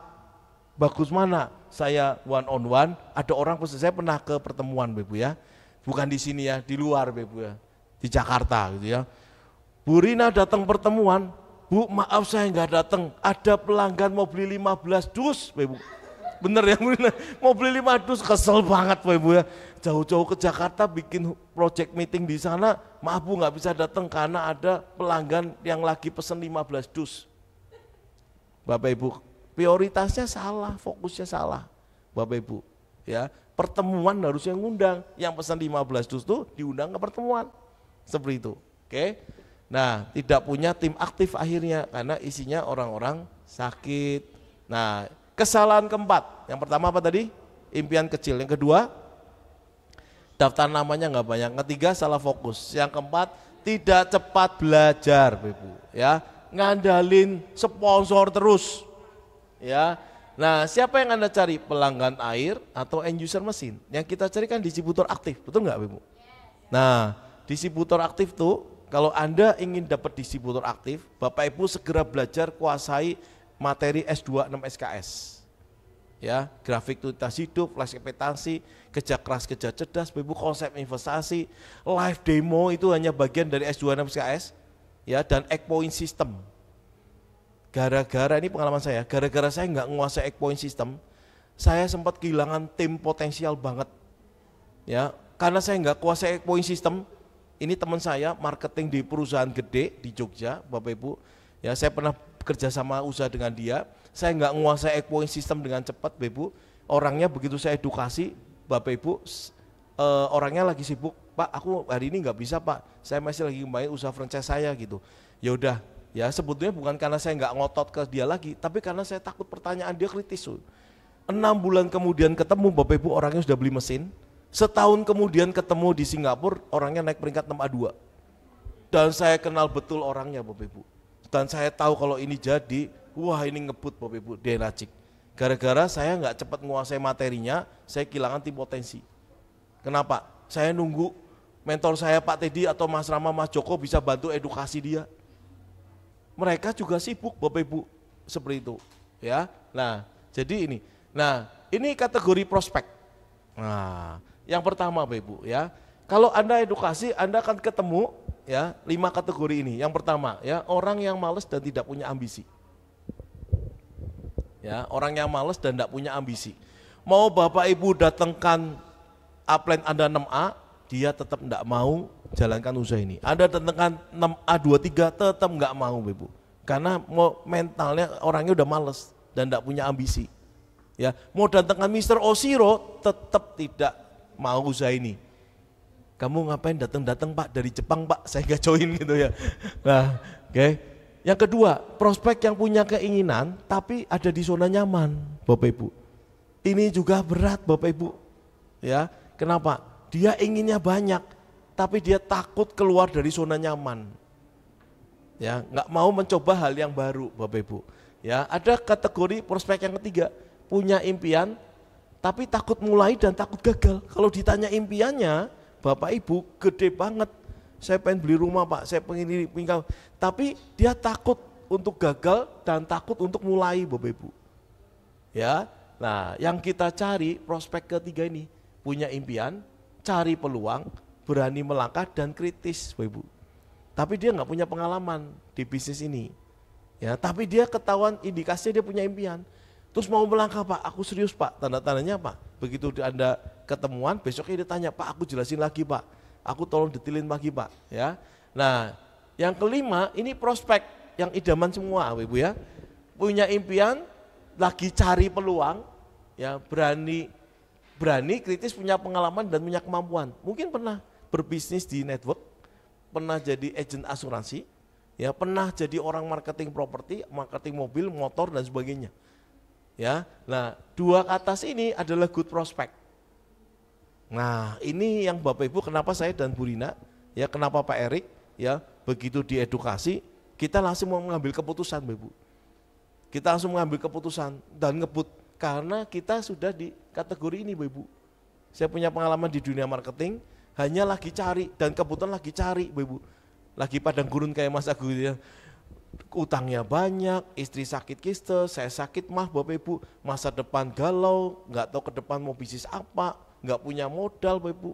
S2: bagus mana? Saya one on one, ada orang saya pernah ke pertemuan Bapak Ibu ya, bukan di sini ya, di luar Bapak Ibu ya, di Jakarta gitu ya. Bu Rina datang pertemuan, Bu maaf saya nggak datang, ada pelanggan mau beli 15 dus Bapak Ibu. Bener ya, mau beli 5 dus, kesel banget Bapak Ibu ya. Jauh-jauh ke Jakarta bikin project meeting di sana, maaf Bu nggak bisa datang karena ada pelanggan yang lagi pesen 15 dus. Bapak Ibu, prioritasnya salah, fokusnya salah. Bapak Ibu, ya pertemuan harusnya ngundang, yang pesan 15 dus tuh diundang ke pertemuan. Seperti itu, oke. Nah, tidak punya tim aktif akhirnya karena isinya orang-orang sakit. Nah, kesalahan keempat, yang pertama apa tadi? Impian kecil. Yang kedua, daftar namanya nggak banyak. Ketiga, salah fokus. Yang keempat, tidak cepat belajar, Ibu. Ya, ngandalin sponsor terus. Ya, nah siapa yang Anda cari? Pelanggan air atau end user mesin? Yang kita cari kan distributor aktif, betul nggak, Ibu? Nah, distributor aktif tuh, kalau Anda ingin dapat distributor aktif, Bapak Ibu segera belajar kuasai materi S2 6 SKS. Ya, grafik utilitas hidup, flash ekspektasi, kerja keras, kerja cerdas, Ibu konsep investasi, live demo itu hanya bagian dari S2 6 SKS, ya, dan egg point system. Gara-gara ini pengalaman saya, gara-gara saya nggak menguasai egg point system, saya sempat kehilangan tim potensial banget. Ya, karena saya nggak kuasai egg point system. Ini teman saya marketing di perusahaan gede di Jogja, Bapak Ibu. Ya, saya pernah bekerja sama usaha dengan dia. Saya nggak menguasai egg point system dengan cepat, Bapak Ibu. Orangnya begitu saya edukasi, Bapak Ibu, orangnya lagi sibuk. Pak, aku hari ini nggak bisa Pak. Saya masih lagi main usaha franchise saya gitu. Ya udah, ya sebetulnya bukan karena saya nggak ngotot ke dia lagi, tapi karena saya takut pertanyaan dia kritis. 6 bulan kemudian ketemu, Bapak Ibu, orangnya sudah beli mesin. Setahun kemudian ketemu di Singapura, orangnya naik peringkat 6 A2. Dan saya kenal betul orangnya Bapak Ibu. Dan saya tahu kalau ini jadi, wah ini ngebut Bapak Ibu, dia racik. Gara-gara saya nggak cepat menguasai materinya, saya kehilangan tim potensi. Kenapa? Saya nunggu mentor saya Pak Teddy atau Mas Rama, Mas Joko bisa bantu edukasi dia. Mereka juga sibuk Bapak Ibu, seperti itu. Ya, nah jadi ini. Nah ini kategori prospek. Nah, yang pertama Bapak Ibu ya, kalau Anda edukasi, Anda akan ketemu ya 5 kategori ini. Yang pertama ya, orang yang malas dan tidak punya ambisi. Ya, orang yang malas dan tidak punya ambisi. Mau Bapak Ibu datangkan upline Anda 6A, dia tetap tidak mau jalankan usaha ini. Anda datangkan 6A23 tetap nggak mau Bapak Ibu. Karena mentalnya orangnya udah malas dan tidak punya ambisi. Ya, mau datangkan Mr. Oshiro tetap tidak mau usaha ini. Kamu ngapain datang-datang Pak dari Jepang Pak, saya nggak join gitu ya. Nah, oke. Yang kedua, prospek yang punya keinginan tapi ada di zona nyaman, Bapak Ibu. Ini juga berat Bapak Ibu. Ya, kenapa? Dia inginnya banyak, tapi dia takut keluar dari zona nyaman. Ya, nggak mau mencoba hal yang baru, Bapak Ibu. Ya, ada kategori prospek yang ketiga, punya impian tapi takut mulai dan takut gagal. Kalau ditanya impiannya, Bapak Ibu gede banget. Saya pengen beli rumah Pak, saya pengen ini, tapi dia takut untuk gagal dan takut untuk mulai Bapak Ibu. Ya, nah yang kita cari prospek ketiga ini, punya impian, cari peluang, berani melangkah dan kritis Bapak Ibu. Tapi dia nggak punya pengalaman di bisnis ini. Ya, tapi dia ketahuan indikasinya dia punya impian. Terus mau melangkah Pak, aku serius Pak, tanda-tandanya apa? Begitu Anda ketemuan, besoknya dia tanya, Pak aku jelasin lagi Pak, aku tolong detilin lagi Pak. Ya, nah yang kelima ini prospek yang idaman semua Ibu ya, punya impian, lagi cari peluang, ya berani kritis, punya pengalaman dan punya kemampuan. Mungkin pernah berbisnis di network, pernah jadi agent asuransi, ya pernah jadi orang marketing properti, marketing mobil, motor dan sebagainya. Ya, nah dua ke atas ini adalah good prospect. Nah ini yang Bapak Ibu kenapa saya dan Bu Rina, ya kenapa Pak Erik, ya begitu diedukasi kita langsung mau mengambil keputusan Bapak Ibu. Kita langsung mengambil keputusan dan ngebut karena kita sudah di kategori ini Bapak Ibu. Saya punya pengalaman di dunia marketing, hanya lagi cari dan kebetulan lagi cari Bapak Ibu. Lagi padang gurun kayak Mas Agus ya. Utangnya banyak, istri sakit kiste, saya sakit mah Bapak Ibu, masa depan galau, nggak tahu ke depan mau bisnis apa, nggak punya modal Bapak Ibu.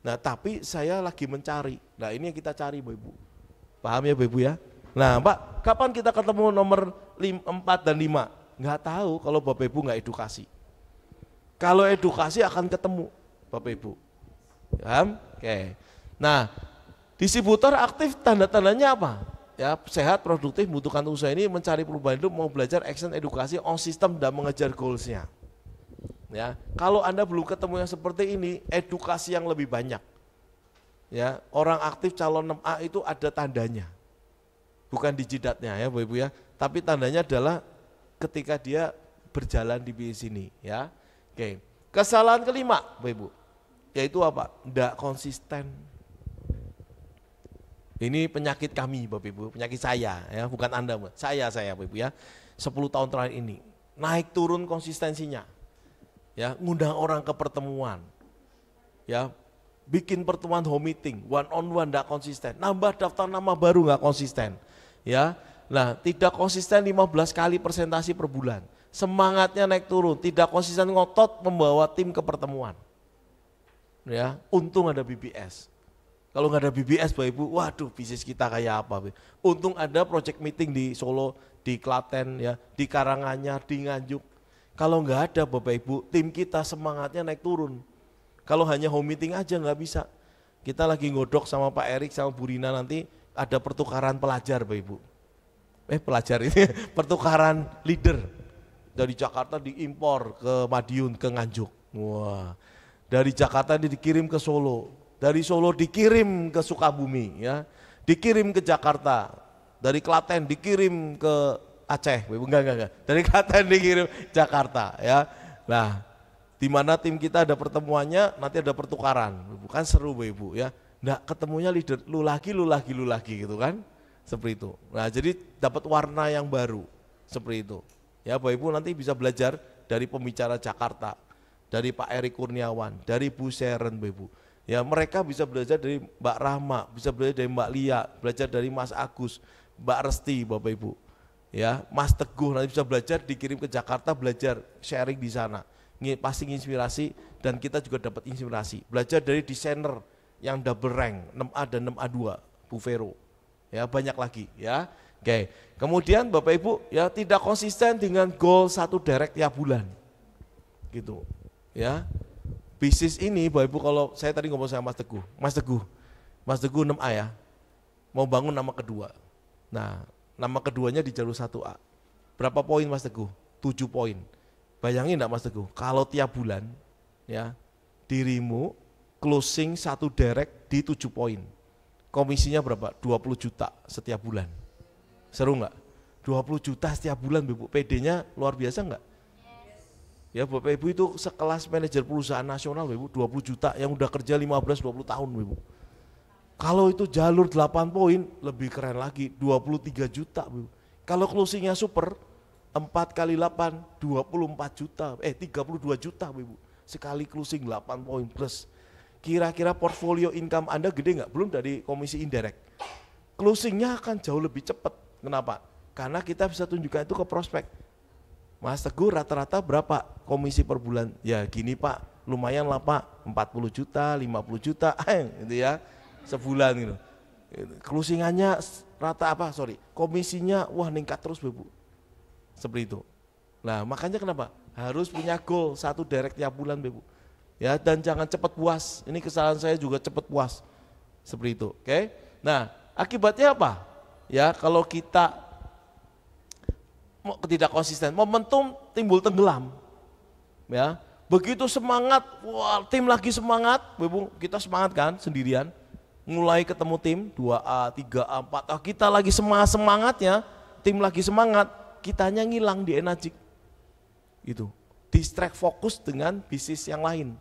S2: Nah tapi saya lagi mencari, nah ini yang kita cari Bapak Ibu. Paham ya Bapak Ibu ya? Nah Pak, kapan kita ketemu nomor 4 dan 5? Nggak tahu kalau Bapak Ibu nggak edukasi. Kalau edukasi akan ketemu Bapak Ibu. Paham? Oke. Nah distributor aktif tanda-tandanya apa? Ya, sehat, produktif, membutuhkan usaha ini mencari perubahan hidup, mau belajar action edukasi on system dan mengejar goalsnya. Ya, kalau Anda belum ketemu yang seperti ini, edukasi yang lebih banyak. Ya, orang aktif calon 6A itu ada tandanya. Bukan di jidatnya ya, Bapak Ibu ya, tapi tandanya adalah ketika dia berjalan di bisnis ini, ya. Oke. Kesalahan kelima, Bapak Ibu, yaitu apa? Tidak konsisten. Ini penyakit kami Bapak Ibu, penyakit saya ya, bukan Anda, saya Bapak Ibu ya. 10 tahun terakhir ini naik turun konsistensinya. Ya, ngundang orang ke pertemuan. Ya, bikin pertemuan home meeting, one on one enggak konsisten. Nambah daftar nama baru enggak konsisten. Ya. Nah, tidak konsisten 15 kali presentasi per bulan. Semangatnya naik turun, tidak konsisten ngotot membawa tim ke pertemuan. Ya, untung ada BBS. Kalau nggak ada BBS Bapak Ibu, waduh bisnis kita kayak apa? Untung ada project meeting di Solo, di Klaten, ya, di Karanganyar, di Nganjuk. Kalau nggak ada Bapak Ibu, tim kita semangatnya naik turun. Kalau hanya home meeting aja nggak bisa. Kita lagi ngodok sama Pak Erik sama Bu Rina nanti ada pertukaran pelajar Bapak Ibu. Pelajar ini pertukaran leader dari Jakarta diimpor ke Madiun, ke Nganjuk. Wah, dari Jakarta dikirim ke Solo. Dari Solo dikirim ke Sukabumi, ya, dikirim ke Jakarta, dari Klaten dikirim ke Aceh, enggak, dari Klaten dikirim Jakarta, ya. Nah, di mana tim kita ada pertemuannya, nanti ada pertukaran, bukan seru Bapak Ibu, ya. Nggak ketemunya leader, lu lagi gitu kan, seperti itu. Nah, jadi dapat warna yang baru, seperti itu. Ya, Bapak Ibu nanti bisa belajar dari pembicara Jakarta, dari Pak Erik Kurniawan, dari Bu Sharon Bapak Ibu. Ya, mereka bisa belajar dari Mbak Rahma, bisa belajar dari Mbak Lia, belajar dari Mas Agus, Mbak Resti Bapak Ibu. Ya, Mas Teguh nanti bisa belajar dikirim ke Jakarta, belajar sharing di sana. Pasti inspirasi dan kita juga dapat inspirasi. Belajar dari desainer yang double rank 6A dan 6A2, Bu Vero. Ya, banyak lagi ya. Oke. Kemudian Bapak Ibu ya tidak konsisten dengan goal 1 direct tiap bulan. Gitu. Ya. Bisnis ini Bapak Ibu, kalau saya tadi ngomong sama Mas Teguh 6A ya, mau bangun nama kedua. Nah, nama keduanya di jalur 1A. Berapa poin Mas Teguh? 7 poin. Bayangin enggak Mas Teguh, kalau tiap bulan ya dirimu closing 1 direct di 7 poin. Komisinya berapa? 20 juta setiap bulan. Seru enggak? 20 juta setiap bulan Bapak Ibu, PD-nya luar biasa enggak? Ya Bapak Ibu itu sekelas manajer perusahaan nasional Bapak Ibu, 20 juta yang udah kerja 15-20 tahun Bapak Ibu. Kalau itu jalur 8 poin lebih keren lagi, 23 juta Bapak Ibu. Kalau closingnya super, 4 kali 8, 24 juta, 32 juta Bapak Ibu. Sekali closing 8 poin plus. Kira-kira portfolio income Anda gede nggak? Belum dari komisi indirect. Closingnya akan jauh lebih cepat. Kenapa? Karena kita bisa tunjukkan itu ke prospek. Mas Teguh rata-rata berapa komisi per bulan? Ya gini Pak, lumayan lah Pak, 40 juta, 50 juta, gitu ya, sebulan gitu. Closingannya komisinya wah ningkat terus Bapak. Seperti itu. Nah makanya kenapa? Harus punya goal, 1 direct tiap bulan Bapak. Ya, dan jangan cepat puas, ini kesalahan saya juga cepat puas. Seperti itu, oke? Nah akibatnya apa? Ya kalau kita tidak konsisten, momentum timbul tenggelam. Ya, begitu semangat, wah tim lagi semangat, Bapak, kita semangat kan sendirian. Mulai ketemu tim 2A, 3A, 4A, kita lagi semangatnya, tim lagi semangat, kitanya ngilang di Enagic. Itu. Distract fokus dengan bisnis yang lain.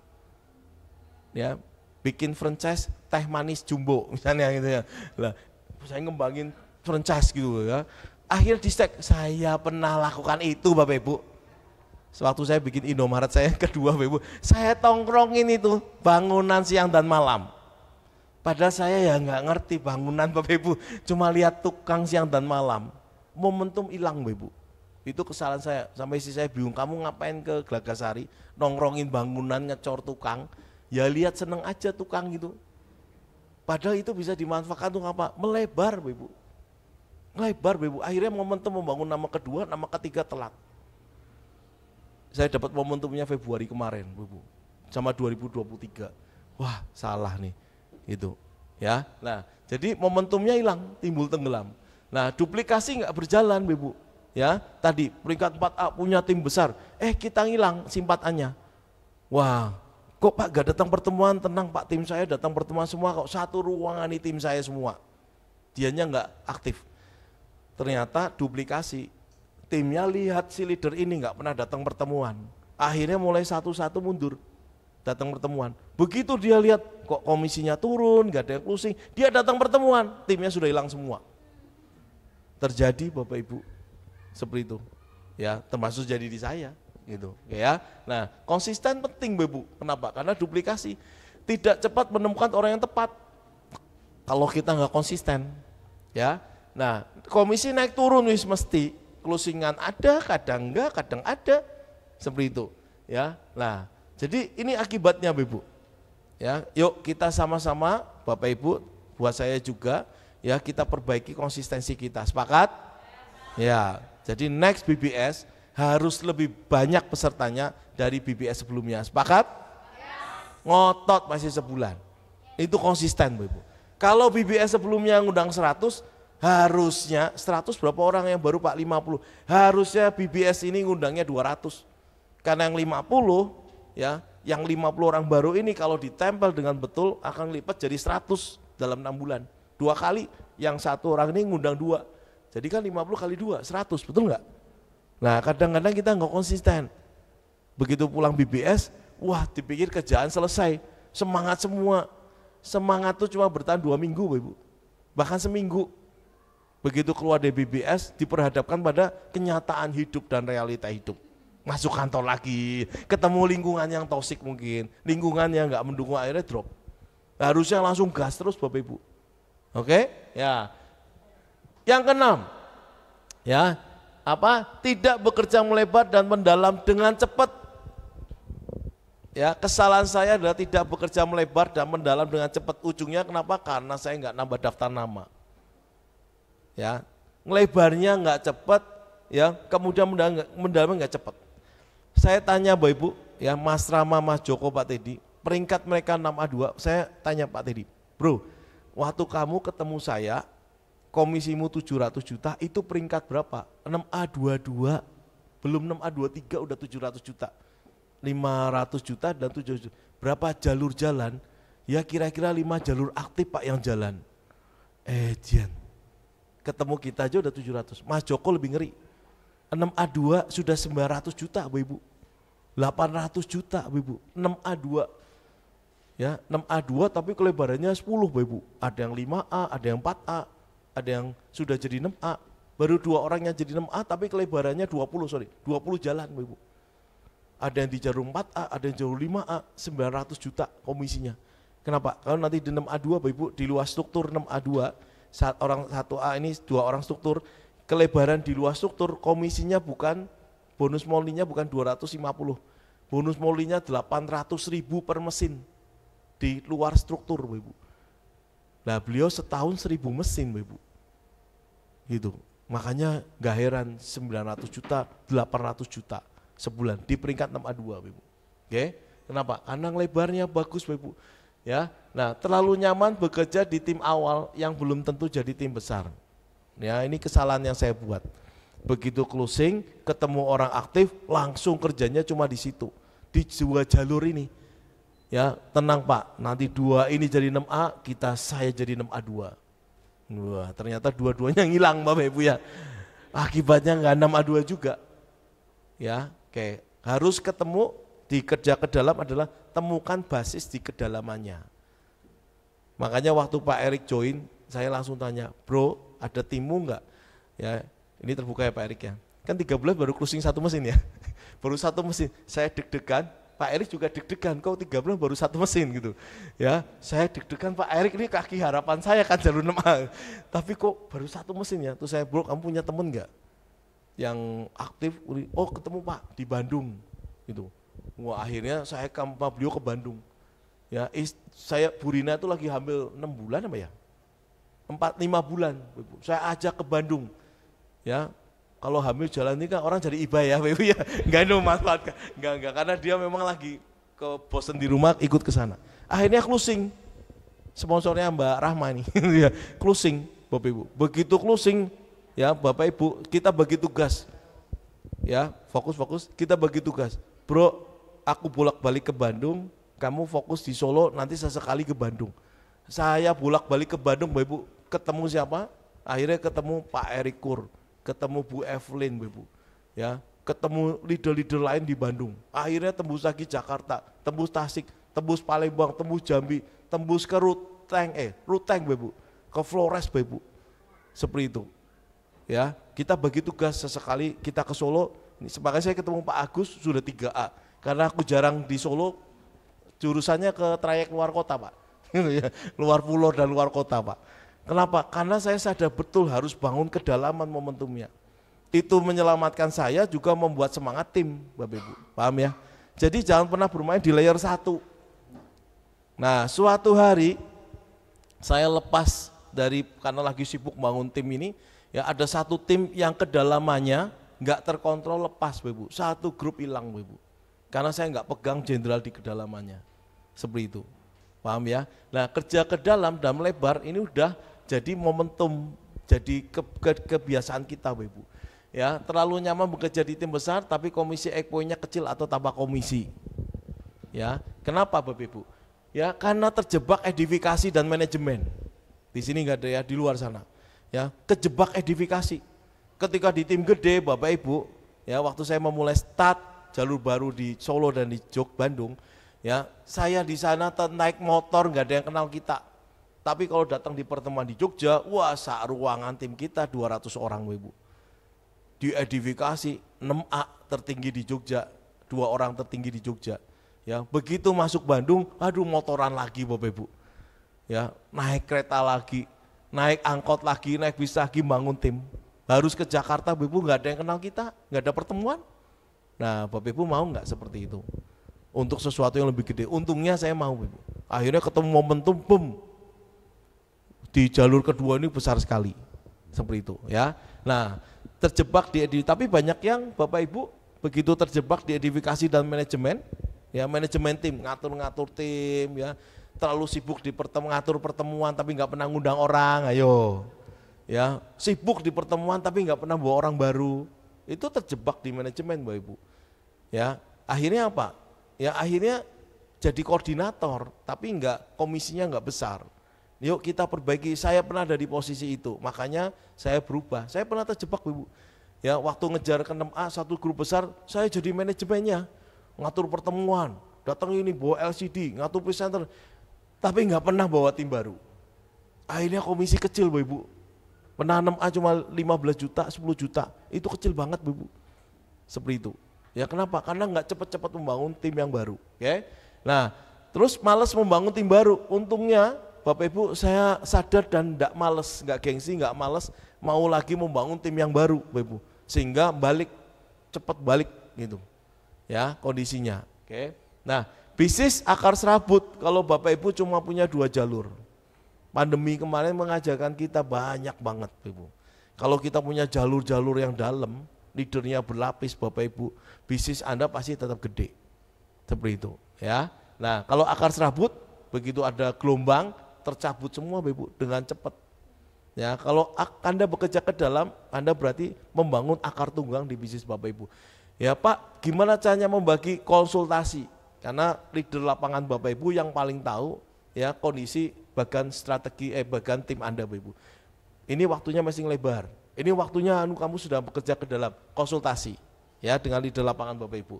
S2: Ya, bikin franchise teh manis jumbo misalnya gitu ya. Lah, saya ngembangin franchise gitu ya. Akhir distract, saya pernah lakukan itu Bapak Ibu. Sewaktu saya bikin Indomaret saya kedua Bapak Ibu, saya tongkrongin itu bangunan siang dan malam. Padahal saya ya nggak ngerti bangunan Bapak Ibu, cuma lihat tukang siang dan malam. Momentum hilang Bapak Ibu. Itu kesalahan saya, sampai istri saya bingung, kamu ngapain ke Glagasari, nongkrongin bangunan, ngecor tukang, ya lihat seneng aja tukang gitu. Padahal itu bisa dimanfaatkan untuk apa? Melebar Bapak Ibu. Melebar Bapak Ibu, akhirnya momentum membangun nama kedua, nama ketiga telat. Saya dapat momentumnya Februari kemarin Bapak Ibu, sama 2023. Wah salah nih, itu ya. Nah jadi momentumnya hilang, timbul tenggelam. Nah duplikasi nggak berjalan Bapak Ibu. Ya, tadi peringkat 4A punya tim besar, kita ngilang simpatannya. Wah, kok Pak gak datang pertemuan? Tenang Pak, tim saya datang pertemuan semua kok, satu ruangan ini tim saya semua. Dianya nggak aktif. Ternyata duplikasi. Timnya lihat si leader ini nggak pernah datang pertemuan. Akhirnya mulai satu-satu mundur datang pertemuan. Begitu dia lihat kok komisinya turun, nggak ada yang closing, dia datang pertemuan, timnya sudah hilang semua. Terjadi Bapak Ibu. Seperti itu, ya termasuk jadi di saya, gitu, ya. Nah, konsisten penting, Bu. Kenapa? Karena duplikasi tidak cepat menemukan orang yang tepat. Kalau kita nggak konsisten, ya. Nah, komisi naik turun wis mesti, closingan ada, kadang enggak, kadang ada, seperti itu, ya. Nah, jadi ini akibatnya, Bu. Ya, yuk kita sama-sama, Bapak Ibu, buat saya juga, ya kita perbaiki konsistensi kita. Sepakat? Ya. Jadi next BBS harus lebih banyak pesertanya dari BBS sebelumnya. Sepakat? Ngotot masih sebulan. Itu konsisten Bu Ibu. Kalau BBS sebelumnya ngundang 100, harusnya 100 berapa orang yang baru Pak? 50. Harusnya BBS ini ngundangnya 200. Karena yang 50 ya, yang 50 orang baru ini kalau ditempel dengan betul akan lipat jadi 100 dalam 6 bulan. 2 kali, yang satu orang ini ngundang 2. Jadi kan 50 kali 2, 100, betul nggak? Nah kadang-kadang kita nggak konsisten. Begitu pulang BBS, wah dipikir kerjaan selesai, semangat semua. Semangat tuh cuma bertahan 2 minggu Ibu, bahkan seminggu. Begitu keluar dari BBS, diperhadapkan pada kenyataan hidup dan realita hidup. Masuk kantor lagi, ketemu lingkungan yang toksik mungkin, lingkungan yang nggak mendukung, akhirnya drop. Harusnya langsung gas terus Bapak Ibu. Oke? Ya. Yang keenam, ya, tidak bekerja melebar dan mendalam dengan cepat. Ya, kesalahan saya adalah tidak bekerja melebar dan mendalam dengan cepat. Ujungnya kenapa? Karena saya nggak nambah daftar nama. Ya, ngelebarnya nggak cepat, ya, kemudian mendalamnya nggak cepat. Saya tanya Bapak Ibu, ya, Mas Rama, Mas Joko, Pak Teddy, peringkat mereka 6A2. Saya tanya Pak Teddy, bro, waktu kamu ketemu saya, komisimu 700 juta, itu peringkat berapa? 6A22, belum 6A23 udah 700 juta, 500 juta dan 700 juta. Berapa jalur jalan? Ya kira-kira 5 jalur aktif Pak yang jalan. Jian, ketemu kita aja udah 700. Mas Joko lebih ngeri, 6A2 sudah 900 juta Bapak Ibu, 800 juta Bapak Ibu, 6A2. Ya 6A2 tapi kelebarannya 10 Bapak Ibu, ada yang 5A, ada yang 4A, ada yang sudah jadi 6A, baru 2 orang yang jadi 6A tapi kelebarannya 20 jalan Bapak Ibu. Ada yang di jalur 4A, ada yang jalur 5A, 900 juta komisinya. Kenapa? Kalau nanti di 6A2 Bapak Ibu, di luar struktur 6A2, saat orang 1A ini 2 orang struktur, kelebaran di luar struktur komisinya bukan, bonus molinya bukan 250, bonus molinya 800.000 per mesin di luar struktur Bapak Ibu. Nah beliau setahun 1.000 mesin Bapak Ibu. Gitu. Makanya gak heran 900 juta, 800 juta sebulan di peringkat 6A2 Bapak Ibu. Oke? Kenapa? Karena lebarnya bagus Bapak Ibu. Ya. Nah, terlalu nyaman bekerja di tim awal yang belum tentu jadi tim besar. Ya, ini kesalahan yang saya buat. Begitu closing, ketemu orang aktif, langsung kerjanya cuma di situ. Di 2 jalur ini. Ya, tenang Pak, nanti 2 ini jadi 6A, saya jadi 6A2. Wah, ternyata dua-duanya ngilang Bapak Ibu ya. Akibatnya nggak 6A2 juga. Ya, oke. Harus ketemu di kerja ke dalam adalah temukan basis di kedalamannya. Makanya waktu Pak Erik join, saya langsung tanya, bro ada timmu enggak? Ya, ini terbuka ya Pak Erik ya. Kan 3 bulan baru closing 1 mesin ya. Baru 1 mesin, saya deg-degan, Pak Erik juga deg-degan, kok 3 bulan baru 1 mesin gitu. Ya, saya deg-degan Pak Erik ini kaki harapan saya kan jalur 6A. Tapi kok baru 1 mesin ya. Terus saya, bro kamu punya temen enggak? Yang aktif, oh ketemu Pak di Bandung gitu. Wah akhirnya saya sama beliau ke Bandung. Ya, saya Burina itu lagi hamil 6 bulan apa ya? 4-5 bulan. Saya ajak ke Bandung. Ya, kalau hamil jalan ini kan orang jadi iba ya, Ibu ya. Enggak ada manfaat. Enggak karena dia memang lagi ke bosen di rumah ikut ke sana. Akhirnya closing. Sponsornya Mbak Rahma ini. Ya, closing Bapak Ibu. Begitu closing ya Bapak Ibu, kita bagi tugas. Ya, fokus, kita bagi tugas. Bro, aku bolak-balik ke Bandung, kamu fokus di Solo, nanti sesekali ke Bandung. Saya bolak-balik ke Bandung, Bapak Ibu, ketemu siapa? Akhirnya ketemu Pak Erik Kur, ketemu Bu Evelyn, Bapak Ibu. Ya, ketemu leader-leader lain di Bandung. Akhirnya tembus lagi Jakarta, tembus Tasik, tembus Palembang, tembus Jambi, tembus ke Ruteng, Bapak Ibu, ke Flores, Bapak Ibu. Seperti itu. Ya, kita bagi tugas sesekali kita ke Solo. Makanya saya ketemu Pak Agus sudah 3A. Karena aku jarang di Solo, jurusannya ke trayek luar kota Pak. Luar pulau dan luar kota Pak. Kenapa? Karena saya sadar betul harus bangun kedalaman momentumnya. Itu menyelamatkan saya juga membuat semangat tim Bapak Ibu. Paham ya? Jadi jangan pernah bermain di layer 1. Nah suatu hari saya lepas dari, karena lagi sibuk bangun tim ini, ya ada satu tim yang kedalamannya nggak terkontrol lepas Bapak Ibu. Satu grup hilang Bapak Ibu. Karena saya nggak pegang jenderal di kedalamannya. Seperti itu. Paham ya? Nah kerja ke dalam lebar ini udah jadi momentum, jadi kebiasaan kita Bapak Ibu. Ya, terlalu nyaman bekerja di tim besar tapi komisi ekpoinnya kecil atau tambah komisi. Ya, kenapa Bapak Ibu? Ya, karena terjebak edifikasi dan manajemen. Di sini enggak ada ya, di luar sana. Ya, kejebak edifikasi. Ketika di tim gede Bapak Ibu, ya waktu saya memulai start jalur baru di Solo dan di Bandung, ya, saya di sana naik motor enggak ada yang kenal kita. Tapi kalau datang di pertemuan di Jogja, wah, ruangan tim kita 200 orang Bapak Ibu. Di edifikasi 6A tertinggi di Jogja, 2 orang tertinggi di Jogja. Ya, begitu masuk Bandung, aduh motoran lagi Bapak Ibu. Ya, naik kereta lagi, naik angkot lagi, naik bis lagi bangun tim. Harus ke Jakarta Bapak Ibu, enggak ada yang kenal kita, enggak ada pertemuan. Nah, Bapak Ibu mau enggak seperti itu? Untuk sesuatu yang lebih gede. Untungnya saya mau Bapak Ibu. Akhirnya ketemu momentum, boom. Di jalur kedua ini besar sekali. Seperti itu, ya. Nah, terjebak di tapi banyak yang Bapak Ibu begitu terjebak di edifikasi dan manajemen, ya manajemen tim, ngatur-ngatur tim, ya terlalu sibuk di ngatur pertemuan tapi nggak pernah ngundang orang, ayo, ya sibuk di pertemuan tapi nggak pernah bawa orang baru, itu terjebak di manajemen Bapak Ibu, ya akhirnya apa? Ya akhirnya jadi koordinator tapi komisinya nggak besar. Yuk kita perbaiki, saya pernah ada di posisi itu, makanya saya berubah. Saya pernah terjebak Ibu, ya waktu ngejar ke 6A satu grup besar, saya jadi manajemennya, ngatur pertemuan, datang ini bawa LCD, ngatur presenter, tapi nggak pernah bawa tim baru. Akhirnya komisi kecil Ibu, Penanam A cuma 15 juta, 10 juta, itu kecil banget Bapak Ibu. Seperti itu. Ya kenapa? Karena nggak cepat-cepat membangun tim yang baru. Oke? Nah, terus malas membangun tim baru. Untungnya Bapak Ibu saya sadar dan nggak males, nggak gengsi, nggak males mau lagi membangun tim yang baru Bapak Ibu. Sehingga cepat balik gitu. Ya kondisinya. Oke? Nah, bisnis akar serabut kalau Bapak Ibu cuma punya 2 jalur. Pandemi kemarin mengajarkan kita banyak banget Bapak Ibu. Kalau kita punya jalur-jalur yang dalam, leadernya berlapis Bapak Ibu, bisnis Anda pasti tetap gede. Seperti itu, ya. Nah, kalau akar serabut begitu ada gelombang tercabut semua Bapak Ibu dengan cepat. Ya, kalau Anda bekerja ke dalam, Anda berarti membangun akar tunggang di bisnis Bapak Ibu. Ya, Pak, gimana caranya membagi konsultasi? Karena leader lapangan Bapak Ibu yang paling tahu ya kondisi bagian strategi bagian tim Anda Bapak Ibu. Ini waktunya masih lebar. Ini waktunya kamu sudah bekerja ke dalam konsultasi ya dengan leader lapangan Bapak Ibu.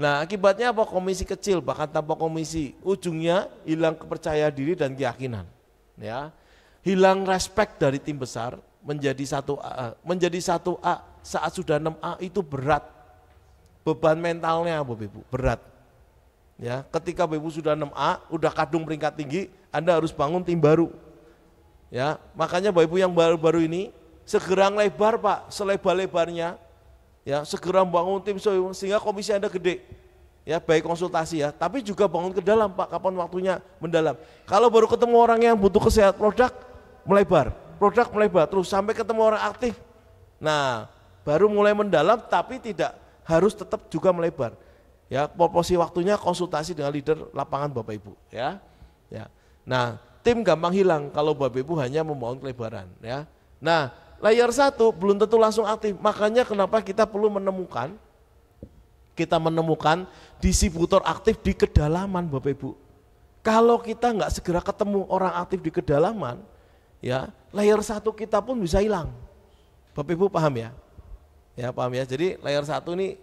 S2: Nah, akibatnya apa? Komisi kecil bahkan tanpa komisi, ujungnya hilang kepercayaan diri dan keyakinan. Ya. Hilang respect dari tim besar menjadi 1A saat sudah 6A itu berat. Beban mentalnya Bapak Ibu, berat. Ya, ketika Bapak Ibu sudah 6A, udah kadung peringkat tinggi, Anda harus bangun tim baru. Ya, makanya Bapak Ibu yang baru-baru ini segera lebar Pak, selebar-lebarnya, ya segera bangun tim sehingga komisi Anda gede, ya baik konsultasi ya, tapi juga bangun ke dalam Pak, kapan waktunya mendalam. Kalau baru ketemu orang yang butuh kesehatan produk melebar terus sampai ketemu orang aktif, nah baru mulai mendalam tapi tidak harus tetap juga melebar. Ya proporsi waktunya konsultasi dengan leader lapangan Bapak Ibu, ya. Nah tim gampang hilang kalau Bapak Ibu hanya membangun kelebaran, ya. Nah layer 1 belum tentu langsung aktif, makanya kenapa kita perlu menemukan distributor aktif di kedalaman Bapak Ibu. Kalau kita nggak segera ketemu orang aktif di kedalaman, ya layer 1 kita pun bisa hilang. Bapak Ibu paham ya? Ya paham ya, jadi layer 1 ini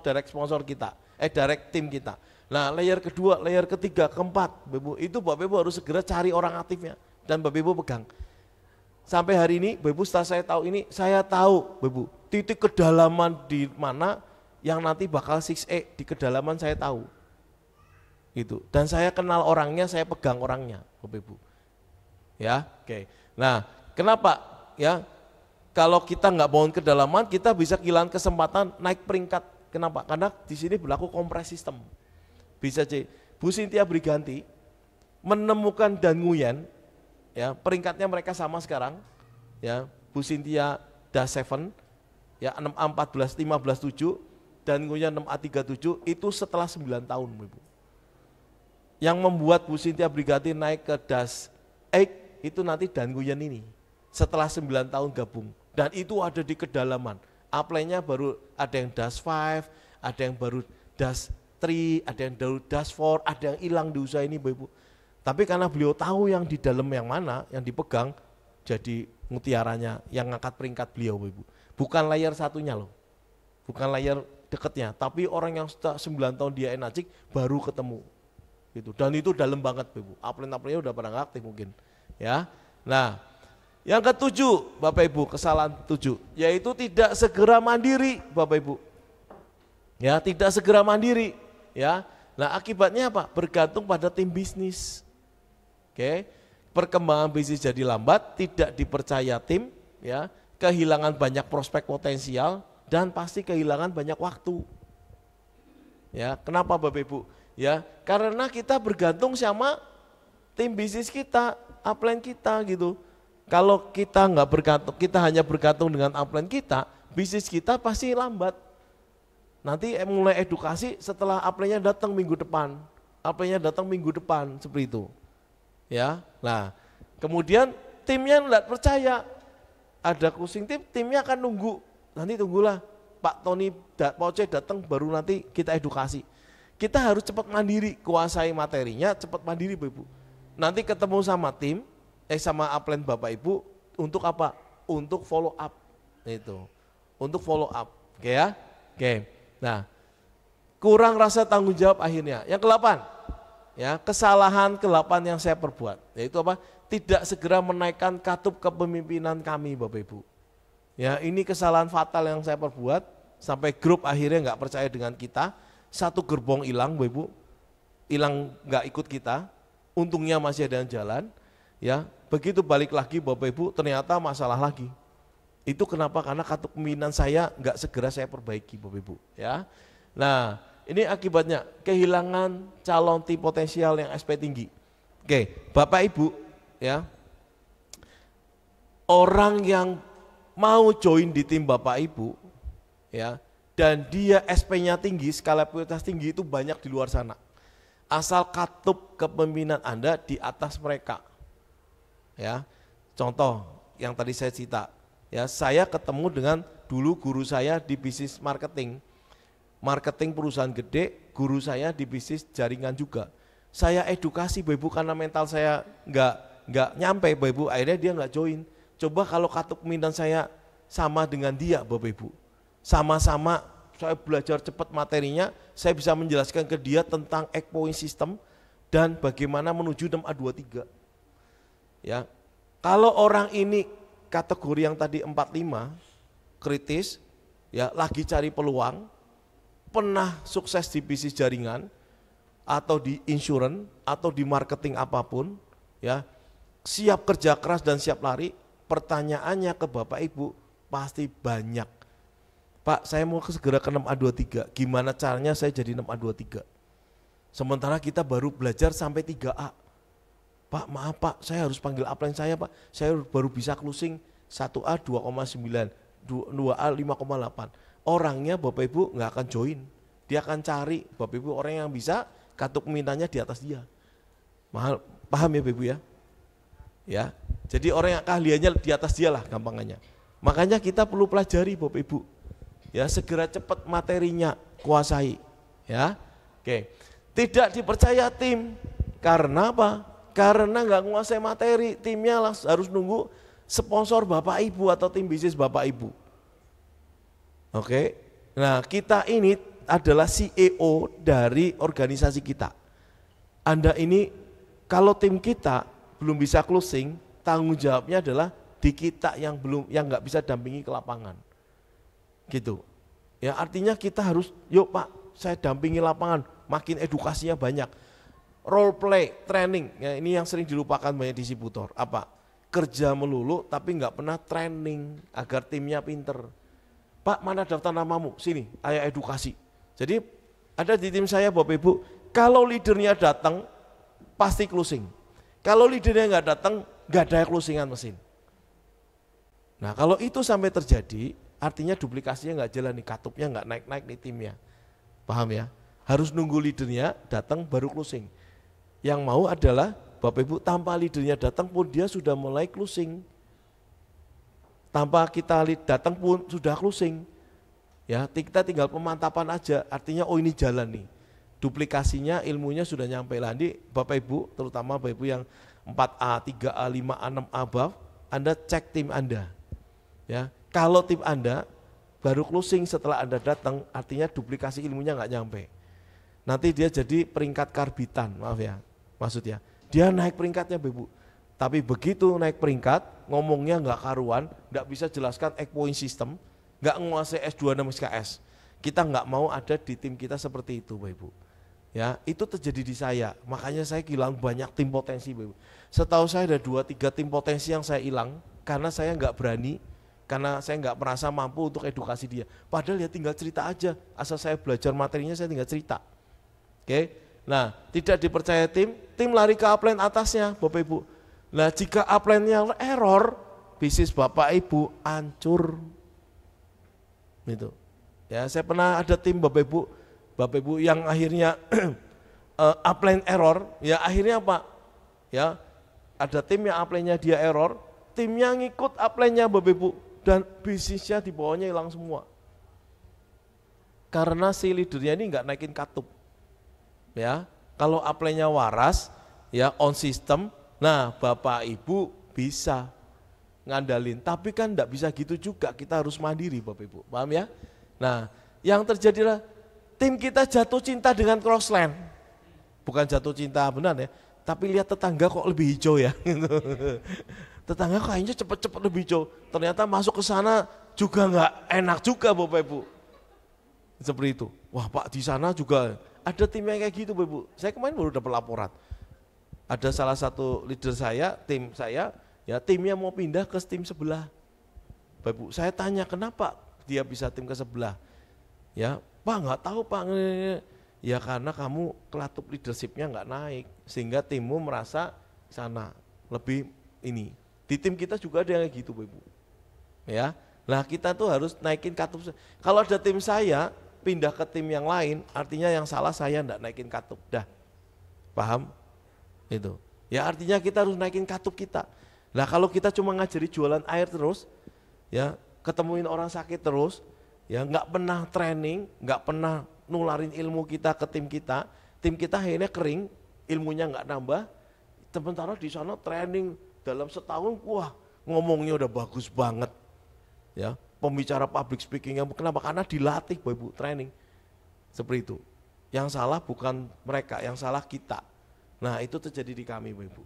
S2: direct sponsor kita, direct tim kita. Nah layer kedua, layer ketiga, keempat, Bapak Ibu, itu Bapak Ibu harus segera cari orang aktifnya dan Bapak Ibu pegang. Sampai hari ini, Bapak Ibu setelah saya tahu Bapak Ibu, titik kedalaman di mana yang nanti bakal 6A di kedalaman saya tahu. Gitu. Dan saya kenal orangnya, saya pegang orangnya, Bapak Ibu. Ya, oke. Nah, kenapa? Ya, kalau kita nggak bangun kedalaman, kita bisa kehilangan kesempatan naik peringkat. Kenapa? Karena di sini berlaku kompres sistem. Bisa Bu Cynthia Briganti menemukan Dan Nguyen. Ya, peringkatnya mereka sama sekarang, ya Bu Cynthia -7, ya 6A 14, 15, 7, dan Nguyen 6A 37 itu setelah 9 tahun Ibu. Yang membuat Bu Cynthia Briganti naik ke -8 itu nanti Dan Nguyen ini, setelah 9 tahun gabung, dan itu ada di kedalaman, upline-nya baru ada yang -5, ada yang baru -3, ada yang baru -4, ada yang hilang di usaha ini Ibu. Tapi karena beliau tahu yang di dalam yang mana, yang dipegang, jadi mutiaranya yang ngangkat peringkat beliau Ibu. Bukan layar satunya loh, bukan layar deketnya, tapi orang yang sudah 9 tahun dia enacik baru ketemu. Gitu. Dan itu dalam banget Ibu, upline-upline-nya udah pernah aktif mungkin. Ya. Nah, yang ketujuh Bapak Ibu, kesalahan 7, yaitu tidak segera mandiri Bapak Ibu. Ya, tidak segera mandiri. Ya. Nah akibatnya apa? Bergantung pada tim bisnis. Oke, perkembangan bisnis jadi lambat, tidak dipercaya tim, ya, kehilangan banyak prospek potensial dan pasti kehilangan banyak waktu. Ya, kenapa Bapak Ibu? Ya, karena kita bergantung sama tim bisnis kita, upline kita gitu. Kalau kita nggak bergantung, kita hanya bergantung dengan upline kita, bisnis kita pasti lambat. Nanti mulai edukasi setelah upline-nya datang minggu depan, seperti itu. Ya, nah kemudian timnya enggak percaya, ada closing timnya akan nunggu, nanti tunggulah Pak Tony, Pak Oce datang baru nanti kita edukasi. Kita harus cepat mandiri, kuasai materinya, cepat mandiri Ibu. Nanti ketemu sama tim, sama upline Bapak Ibu, untuk apa? Untuk follow up, itu, untuk follow up, oke ya, oke. Nah, kurang rasa tanggung jawab akhirnya. Yang ke-8, Ya, kesalahan ke-8 yang saya perbuat, yaitu apa? Tidak segera menaikkan katup kepemimpinan kami, Bapak Ibu. Ya, ini kesalahan fatal yang saya perbuat, sampai grup akhirnya nggak percaya dengan kita, satu gerbong hilang, Bapak Ibu, hilang nggak ikut kita, untungnya masih ada yang jalan, ya. Begitu balik lagi, Bapak Ibu, ternyata masalah lagi. Itu kenapa? Karena katup kepemimpinan saya nggak segera saya perbaiki, Bapak Ibu. Ya, nah. Ini akibatnya kehilangan calon tim potensial yang SP tinggi. Oke, Bapak Ibu, ya, orang yang mau join di tim Bapak Ibu, ya, dan dia SP-nya tinggi, skala prioritas tinggi itu banyak di luar sana. Asal katup kepemimpinan Anda di atas mereka. Ya, contoh yang tadi saya cita, ya, saya ketemu dengan dulu guru saya di bisnis marketing perusahaan gede, guru saya di bisnis jaringan juga. Saya edukasi Bapak Ibu karena mental saya nggak nyampe Bapak Ibu, akhirnya dia nggak join. Coba kalau katup kepemimpinan saya sama dengan dia Bapak Ibu, sama-sama saya belajar cepat materinya, saya bisa menjelaskan ke dia tentang egg point system dan bagaimana menuju 6A23. Ya, kalau orang ini kategori yang tadi 45 kritis, ya, lagi cari peluang, pernah sukses di bisnis jaringan atau di insurance atau di marketing apapun, ya, siap kerja keras dan siap lari, pertanyaannya ke Bapak Ibu pasti banyak. Pak, saya mau segera ke 6A23, gimana caranya saya jadi 6A23? Sementara kita baru belajar sampai 3A. Pak, maaf Pak, saya harus panggil upline saya Pak, saya baru bisa closing 1A 2,9, 2A 5,8. Orangnya Bapak Ibu nggak akan join, dia akan cari Bapak Ibu orang yang bisa katup kepemimpinannya di atas dia. Paham ya Bapak Ibu ya? Ya, jadi orang yang keahliannya di atas dia lah gampangannya. Makanya kita perlu pelajari Bapak Ibu, ya, segera cepat materinya kuasai, ya. Oke, tidak dipercaya tim, karena apa? Karena nggak menguasai materi, timnya harus nunggu sponsor Bapak Ibu atau tim bisnis Bapak Ibu. Oke, nah kita ini adalah CEO dari organisasi kita. Anda ini kalau tim kita belum bisa closing, tanggung jawabnya adalah di kita yang nggak bisa dampingi ke lapangan, gitu. Ya, artinya kita harus, yuk Pak, saya dampingi lapangan, makin edukasinya banyak. Role play, training, ya, ini yang sering dilupakan banyak distributor. Apa? Kerja melulu tapi nggak pernah training agar timnya pinter. Pak, mana daftar namamu? Sini, ayo edukasi. Jadi ada di tim saya Bapak Ibu, kalau leadernya datang pasti closing. Kalau leadernya nggak datang, nggak ada closingan mesin. Nah kalau itu sampai terjadi, artinya duplikasinya nggak jalan nih, katupnya nggak naik-naik nih timnya. Paham ya? Harus nunggu leadernya datang baru closing. Yang mau adalah Bapak Ibu tanpa leadernya datang pun dia sudah mulai closing. Tanpa kita datang pun sudah closing. Ya, kita tinggal pemantapan aja, artinya oh ini jalan nih. Duplikasinya, ilmunya sudah nyampe lah. Nanti Bapak Ibu, terutama Bapak Ibu yang 4A, 3A, 5A, 6A above, Anda cek tim Anda. Ya, kalau tim Anda baru closing setelah Anda datang, artinya duplikasi ilmunya nggak nyampe. Nanti dia jadi peringkat karbitan, maaf ya, maksudnya. Dia naik peringkatnya Bapak Ibu. Tapi begitu naik peringkat, ngomongnya nggak karuan, nggak bisa jelaskan egg point system, nggak menguasai S2 dan SKS. Kita nggak mau ada di tim kita seperti itu Bapak Ibu. Ya, itu terjadi di saya, makanya saya hilang banyak tim potensi Bapak Ibu. Setahu saya ada 2-3 tim potensi yang saya hilang, karena saya nggak berani, karena saya nggak merasa mampu untuk edukasi dia. Padahal ya tinggal cerita aja, asal saya belajar materinya saya tinggal cerita. Oke, nah tidak dipercaya tim lari ke upline atasnya Bapak Ibu. Nah jika upline-nya error, bisnis Bapak Ibu hancur. Gitu. Ya, saya pernah ada tim Bapak Ibu yang akhirnya upline error, ya akhirnya apa? Ya, ada tim yang upline-nya dia error, timnya ngikut upline-nya Bapak Ibu dan bisnisnya di bawahnya hilang semua. Karena si leadernya ini enggak naikin katup. Ya, kalau upline-nya waras, ya on system, nah Bapak Ibu bisa ngandalin, tapi kan enggak bisa gitu juga, kita harus mandiri Bapak Ibu, paham ya? Nah, yang terjadilah tim kita jatuh cinta dengan crossland. Bukan jatuh cinta benar ya, tapi lihat tetangga kok lebih hijau ya. Tetangga kayaknya cepet-cepet lebih hijau. Ternyata masuk ke sana juga nggak enak juga Bapak Ibu. Seperti itu. Wah Pak, di sana juga ada tim yang kayak gitu Bapak Ibu. Saya kemarin baru dapat laporan. Ada salah satu leader saya, tim saya, ya timnya mau pindah ke tim sebelah. Bapak Ibu, saya tanya kenapa dia bisa tim ke sebelah. Ya, Pak nggak tahu Pak. Ya karena kamu kelatup leadershipnya nggak naik, sehingga timmu merasa sana lebih ini. Di tim kita juga ada yang kayak gitu Bapak Ibu. Ya, nah kita tuh harus naikin katup. Kalau ada tim saya pindah ke tim yang lain, artinya yang salah saya enggak naikin katup. Dah, paham? Itu. Ya artinya kita harus naikin katup kita. Nah kalau kita cuma ngajari jualan air terus, ya ketemuin orang sakit terus, ya nggak pernah training, nggak pernah nularin ilmu kita ke tim kita akhirnya kering, ilmunya nggak nambah. Sementara di sana training dalam setahun, wah ngomongnya udah bagus banget, ya pembicara public speaking. Kenapa? Karena dilatih Bapak Ibu, training seperti itu. Yang salah bukan mereka, yang salah kita. Nah itu terjadi di kami Bapak Ibu.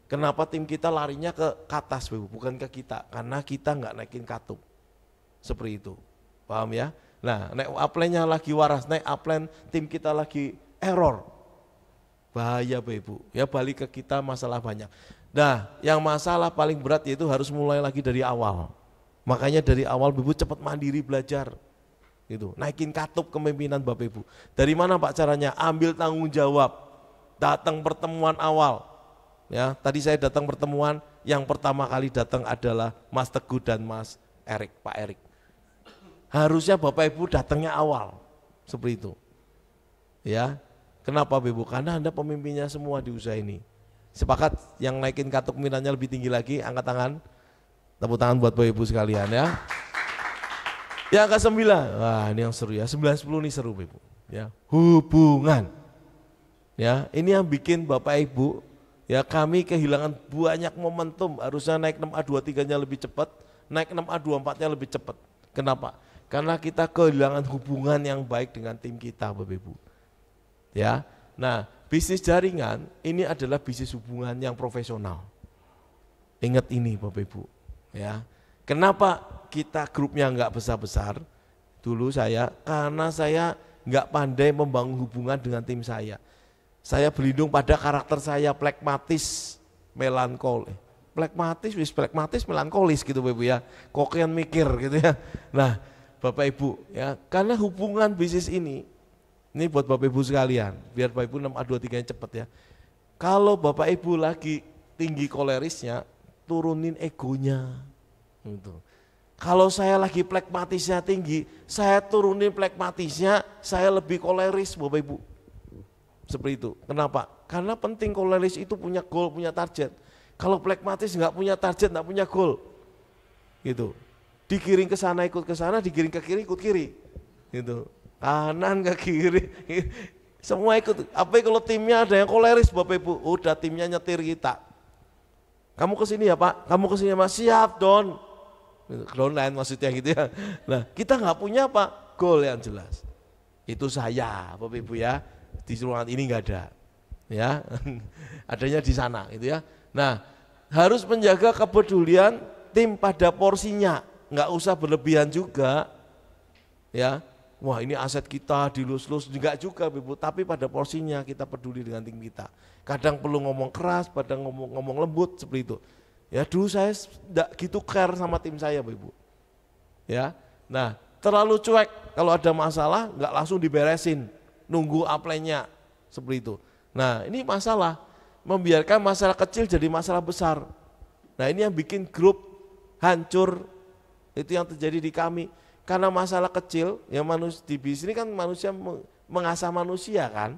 S2: Kenapa tim kita larinya ke atas Bapak Ibu, bukan ke kita, karena kita nggak naikin katup. Seperti itu, paham ya? Nah naik upline-nya lagi waras, naik upline tim kita lagi error. Bahaya Bapak Ibu, ya balik ke kita masalah banyak. Nah yang masalah paling berat yaitu harus mulai lagi dari awal. Makanya dari awal Bapak Ibu cepat mandiri belajar. Gitu. Naikin katup kepemimpinan Bapak Ibu. Dari mana Pak caranya? Ambil tanggung jawab. Datang pertemuan awal, ya tadi saya datang pertemuan, yang pertama kali datang adalah Mas Teguh dan Mas Erik, Pak Erik. Harusnya Bapak Ibu datangnya awal, seperti itu. Ya, kenapa Bapak Ibu? Karena Anda pemimpinnya semua di usaha ini. Sepakat yang naikin katup minatnya lebih tinggi lagi, angkat tangan. Tepuk tangan buat Bapak Ibu sekalian ya. Yang ke-9, wah ini yang seru ya, 9-10 ini seru Bapak Ibu. Ya, hubungan. Ya, ini yang bikin Bapak Ibu, ya kami kehilangan banyak momentum. Harusnya naik 6A23-nya lebih cepat, naik 6A24-nya lebih cepat. Kenapa? Karena kita kehilangan hubungan yang baik dengan tim kita Bapak Ibu. Ya, nah bisnis jaringan ini adalah bisnis hubungan yang profesional. Ingat ini Bapak Ibu. Ya, kenapa kita grupnya nggak besar-besar? Dulu karena saya nggak pandai membangun hubungan dengan tim saya. Saya berlindung pada karakter saya plekmatis, melankolis. Plekmatis, melankolis gitu Bapak Ibu ya. Kokian mikir gitu ya. Nah, Bapak Ibu ya, karena hubungan bisnis ini buat Bapak Ibu sekalian, biar Bapak Ibu 6A23-nya cepat ya. Kalau Bapak Ibu lagi tinggi kolerisnya, turunin egonya. Gitu. Kalau saya lagi plekmatisnya tinggi, saya turunin plekmatisnya, saya lebih koleris Bapak Ibu. Seperti itu. Kenapa? Karena penting koleris itu punya goal, punya target. Kalau plekmatis nggak punya target, nggak punya goal, gitu. Digiring ke sana ikut ke sana, digiring ke kiri ikut kiri, gitu. Kanan ke kiri, semua ikut. Apa kalau timnya ada yang koleris Bapak Ibu, udah timnya nyetir kita. Kamu kesini ya Pak, kamu kesini ya Mas, siap Don. Downline maksudnya gitu ya. Nah kita nggak punya apa? Goal yang jelas. Itu saya Bapak Ibu ya. Di ruangan ini nggak ada, ya, adanya di sana, gitu ya. Nah, harus menjaga kepedulian tim pada porsinya, nggak usah berlebihan juga, ya. Wah ini aset kita dilus-lus, enggak juga, Ibu, tapi pada porsinya kita peduli dengan tim kita. Kadang perlu ngomong keras, kadang ngomong lembut seperti itu. Ya dulu saya enggak gitu care sama tim saya, Ibu. Ya, nah terlalu cuek kalau ada masalah nggak langsung diberesin. Nunggu upline-nya seperti itu. Nah ini masalah, membiarkan masalah kecil jadi masalah besar. Nah ini yang bikin grup hancur, itu yang terjadi di kami. Karena masalah kecil, ya di bisnis ini kan manusia mengasah manusia kan.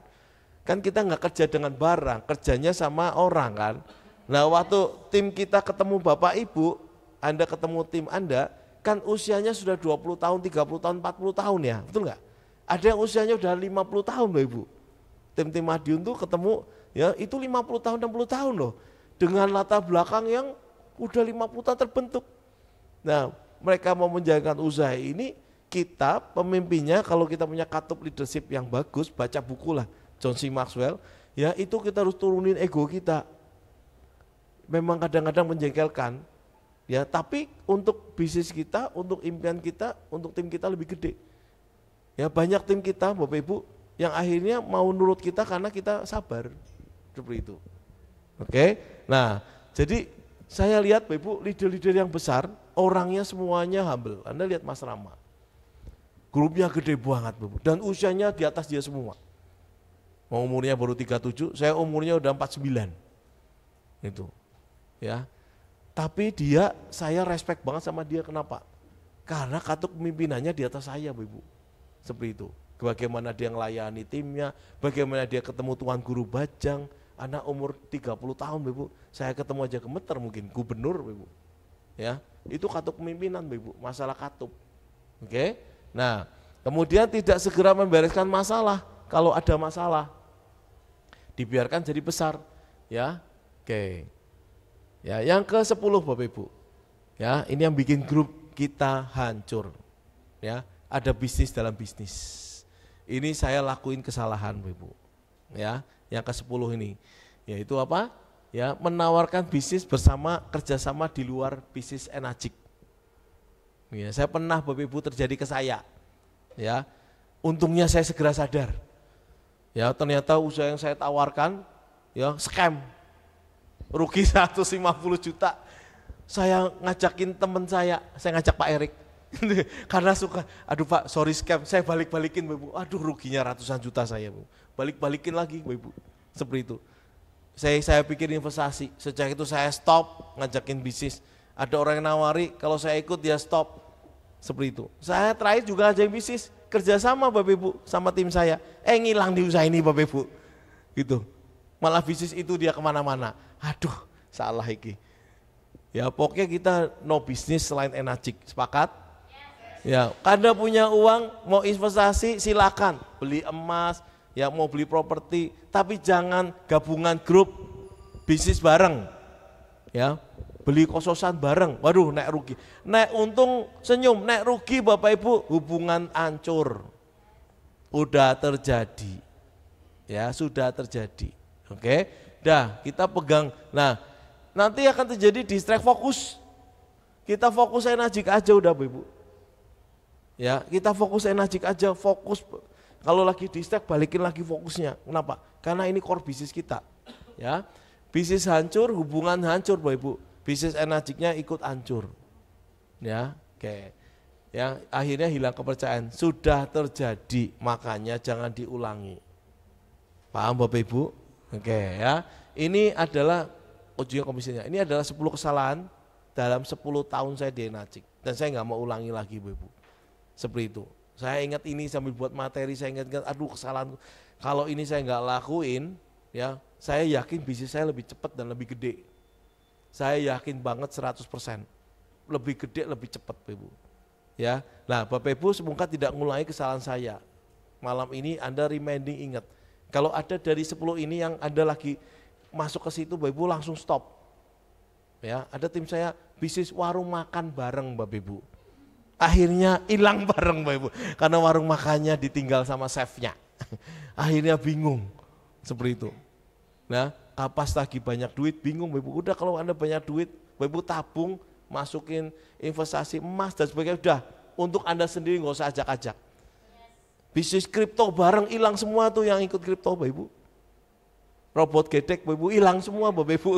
S2: Kan kita nggak kerja dengan barang, kerjanya sama orang kan. Nah waktu tim kita ketemu Bapak Ibu, Anda ketemu tim Anda, kan usianya sudah 20 tahun, 30 tahun, 40 tahun ya, betul nggak? Ada yang usianya udah 50 tahun loh Ibu. Tim-tim Madiun tuh ketemu ya itu 50 tahun, 60 tahun loh. Dengan latar belakang yang udah 50 tahun terbentuk. Nah mereka mau menjalankan usaha ini, kita pemimpinnya kalau kita punya katup leadership yang bagus, baca buku lah John C. Maxwell, Ya itu kita harus turunin ego kita. Memang kadang-kadang menjengkelkan, ya tapi untuk bisnis kita, untuk impian kita, untuk tim kita lebih gede. Ya banyak tim kita Bapak Ibu yang akhirnya mau nurut kita karena kita sabar, seperti itu. Oke, nah jadi saya lihat Bapak Ibu leader-leader yang besar, orangnya semuanya humble. Anda lihat Mas Rama, grupnya gede banget Bapak Ibu, dan usianya di atas dia semua. Umurnya baru 37, saya umurnya udah 49. Itu. Ya. Tapi dia, saya respect banget sama dia, kenapa? Karena katuk pemimpinannya di atas saya, Ibu. Seperti itu. Bagaimana dia melayani timnya, bagaimana dia ketemu Tuan Guru Bajang, anak umur 30 tahun, Ibu. Saya ketemu aja gemeter mungkin, gubernur, Ibu. Ya, itu katuk pemimpinan, Ibu, masalah katuk. Oke? Nah, kemudian tidak segera membereskan masalah. Kalau ada masalah, dibiarkan jadi besar, ya. Oke. Ya, yang ke-10 Bapak Ibu. Ya, ini yang bikin grup kita hancur. Ya, ada bisnis dalam bisnis. Ini saya lakuin kesalahan Bapak Ibu. Ya, yang ke-10 ini. Yaitu apa? Ya, menawarkan bisnis bersama kerjasama di luar bisnis Enajik. Ya, saya pernah Bapak Ibu terjadi ke saya. Ya. Untungnya saya segera sadar. Ya, ternyata usaha yang saya tawarkan ya scam. Rugi 150 juta. Saya ngajakin teman saya ngajak Pak Erik. Karena suka, aduh Pak, sorry scam, saya balik-balikin Bu. Aduh ruginya ratusan juta saya Bu. Balik-balikin lagi Bu. Seperti itu. Saya pikir investasi, sejak itu saya stop ngajakin bisnis. Ada orang yang nawari, kalau saya ikut dia stop. Seperti itu. Saya terakhir juga ngajakin bisnis, kerjasama Bapak Ibu sama tim saya. Ngilang di usaha ini Bapak Ibu. Gitu. Malah bisnis itu dia kemana-mana. Aduh, salah iki. Ya pokoknya kita no bisnis selain Enajik. Sepakat? Ya, Anda punya uang mau investasi silakan, beli emas, ya mau beli properti, tapi jangan gabungan grup bisnis bareng. Ya, beli kos-kosan bareng. Waduh, nek rugi. Nek untung senyum, nek rugi Bapak Ibu hubungan hancur. Udah terjadi. Ya, sudah terjadi. Oke. Dah, kita pegang. Nah, nanti akan terjadi distract fokus. Kita fokus Enajik aja udah Bapak Ibu. Ya, kita fokus Enajik aja, fokus. Kalau lagi distract balikin lagi fokusnya. Kenapa? Karena ini core bisnis kita. Ya. Bisnis hancur, hubungan hancur Bapak Ibu. Bisnis Enajiknya ikut hancur. Ya, oke. Ya, akhirnya hilang kepercayaan. Sudah terjadi, makanya jangan diulangi. Paham Bapak Ibu? Oke ya. Ini adalah ujung komisinya. Ini adalah 10 kesalahan dalam 10 tahun saya di Enajik. Dan saya nggak mau ulangi lagi Bapak Ibu. Seperti itu. Saya ingat ini sambil buat materi, saya ingat aduh kesalahan. Kalau ini saya nggak lakuin, ya saya yakin bisnis saya lebih cepat dan lebih gede. Saya yakin banget 100%. Lebih gede, lebih cepat Bapak Ibu. Ya, nah Bapak Ibu semoga tidak mengulangi kesalahan saya. Malam ini Anda reminding ingat. Kalau ada dari 10 ini yang Anda lagi masuk ke situ Bapak Ibu langsung stop. Ya, ada tim saya bisnis warung makan bareng Bapak Ibu. Akhirnya hilang bareng Bapak Ibu karena warung makannya ditinggal sama chefnya. Akhirnya bingung. Seperti itu. Nah, kapas lagi banyak duit, bingung Bapak Ibu. Udah kalau Anda banyak duit, Bapak Ibu tabung, masukin investasi emas dan sebagainya. Udah, untuk Anda sendiri nggak usah ajak-ajak. Bisnis kripto bareng hilang semua tuh yang ikut kripto Bapak Ibu. Robot gedek Bapak Ibu hilang semua Bapak Ibu.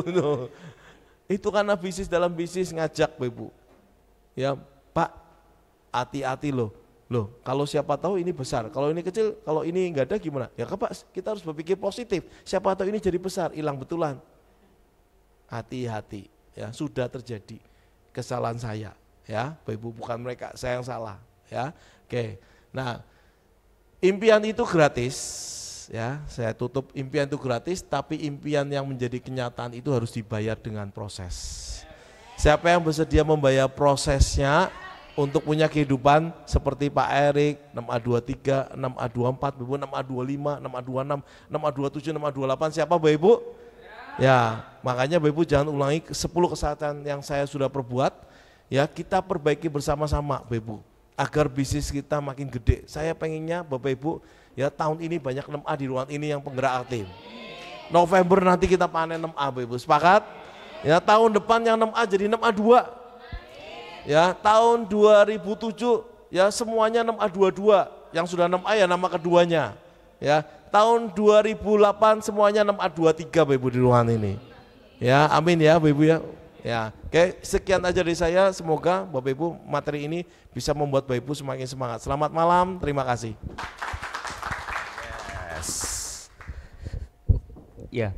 S2: Itu karena bisnis dalam bisnis ngajak Bapak Ibu. Ya Pak, hati-hati loh. Loh, kalau siapa tahu ini besar, kalau ini kecil, kalau ini enggak ada gimana? Ya Pak, kita harus berpikir positif. Siapa tahu ini jadi besar, hilang betulan. Hati-hati, ya sudah terjadi kesalahan saya, ya Bapak Ibu, bukan mereka, saya yang salah, ya. Oke. Nah, impian itu gratis, ya. Saya tutup, impian itu gratis, tapi impian yang menjadi kenyataan itu harus dibayar dengan proses. Siapa yang bersedia membayar prosesnya? Untuk punya kehidupan seperti Pak Erik, 6A23, 6A24, 6A25, 6A26, 6A27, 6A28, siapa Bapak Ibu? Ya, makanya Bapak Ibu jangan ulangi 10 kesalahan yang saya sudah perbuat, ya kita perbaiki bersama-sama Bapak Ibu, agar bisnis kita makin gede. Saya pengennya Bapak Ibu, ya tahun ini banyak 6A di ruangan ini yang penggerak aktif. November nanti kita panen 6A Bapak Ibu. Sepakat? Ya, tahun depan yang 6A jadi 6A2. Ya, tahun 2007 ya semuanya 6A22. Yang sudah 6A ya nama keduanya. Ya, tahun 2008 semuanya 6A23 Bapak Ibu di ruangan ini. Ya, amin ya Bapak Ibu ya. Ya, oke, sekian aja dari saya. Semoga Bapak Ibu materi ini bisa membuat Bapak Ibu semakin semangat. Selamat malam, terima kasih.
S1: Ya.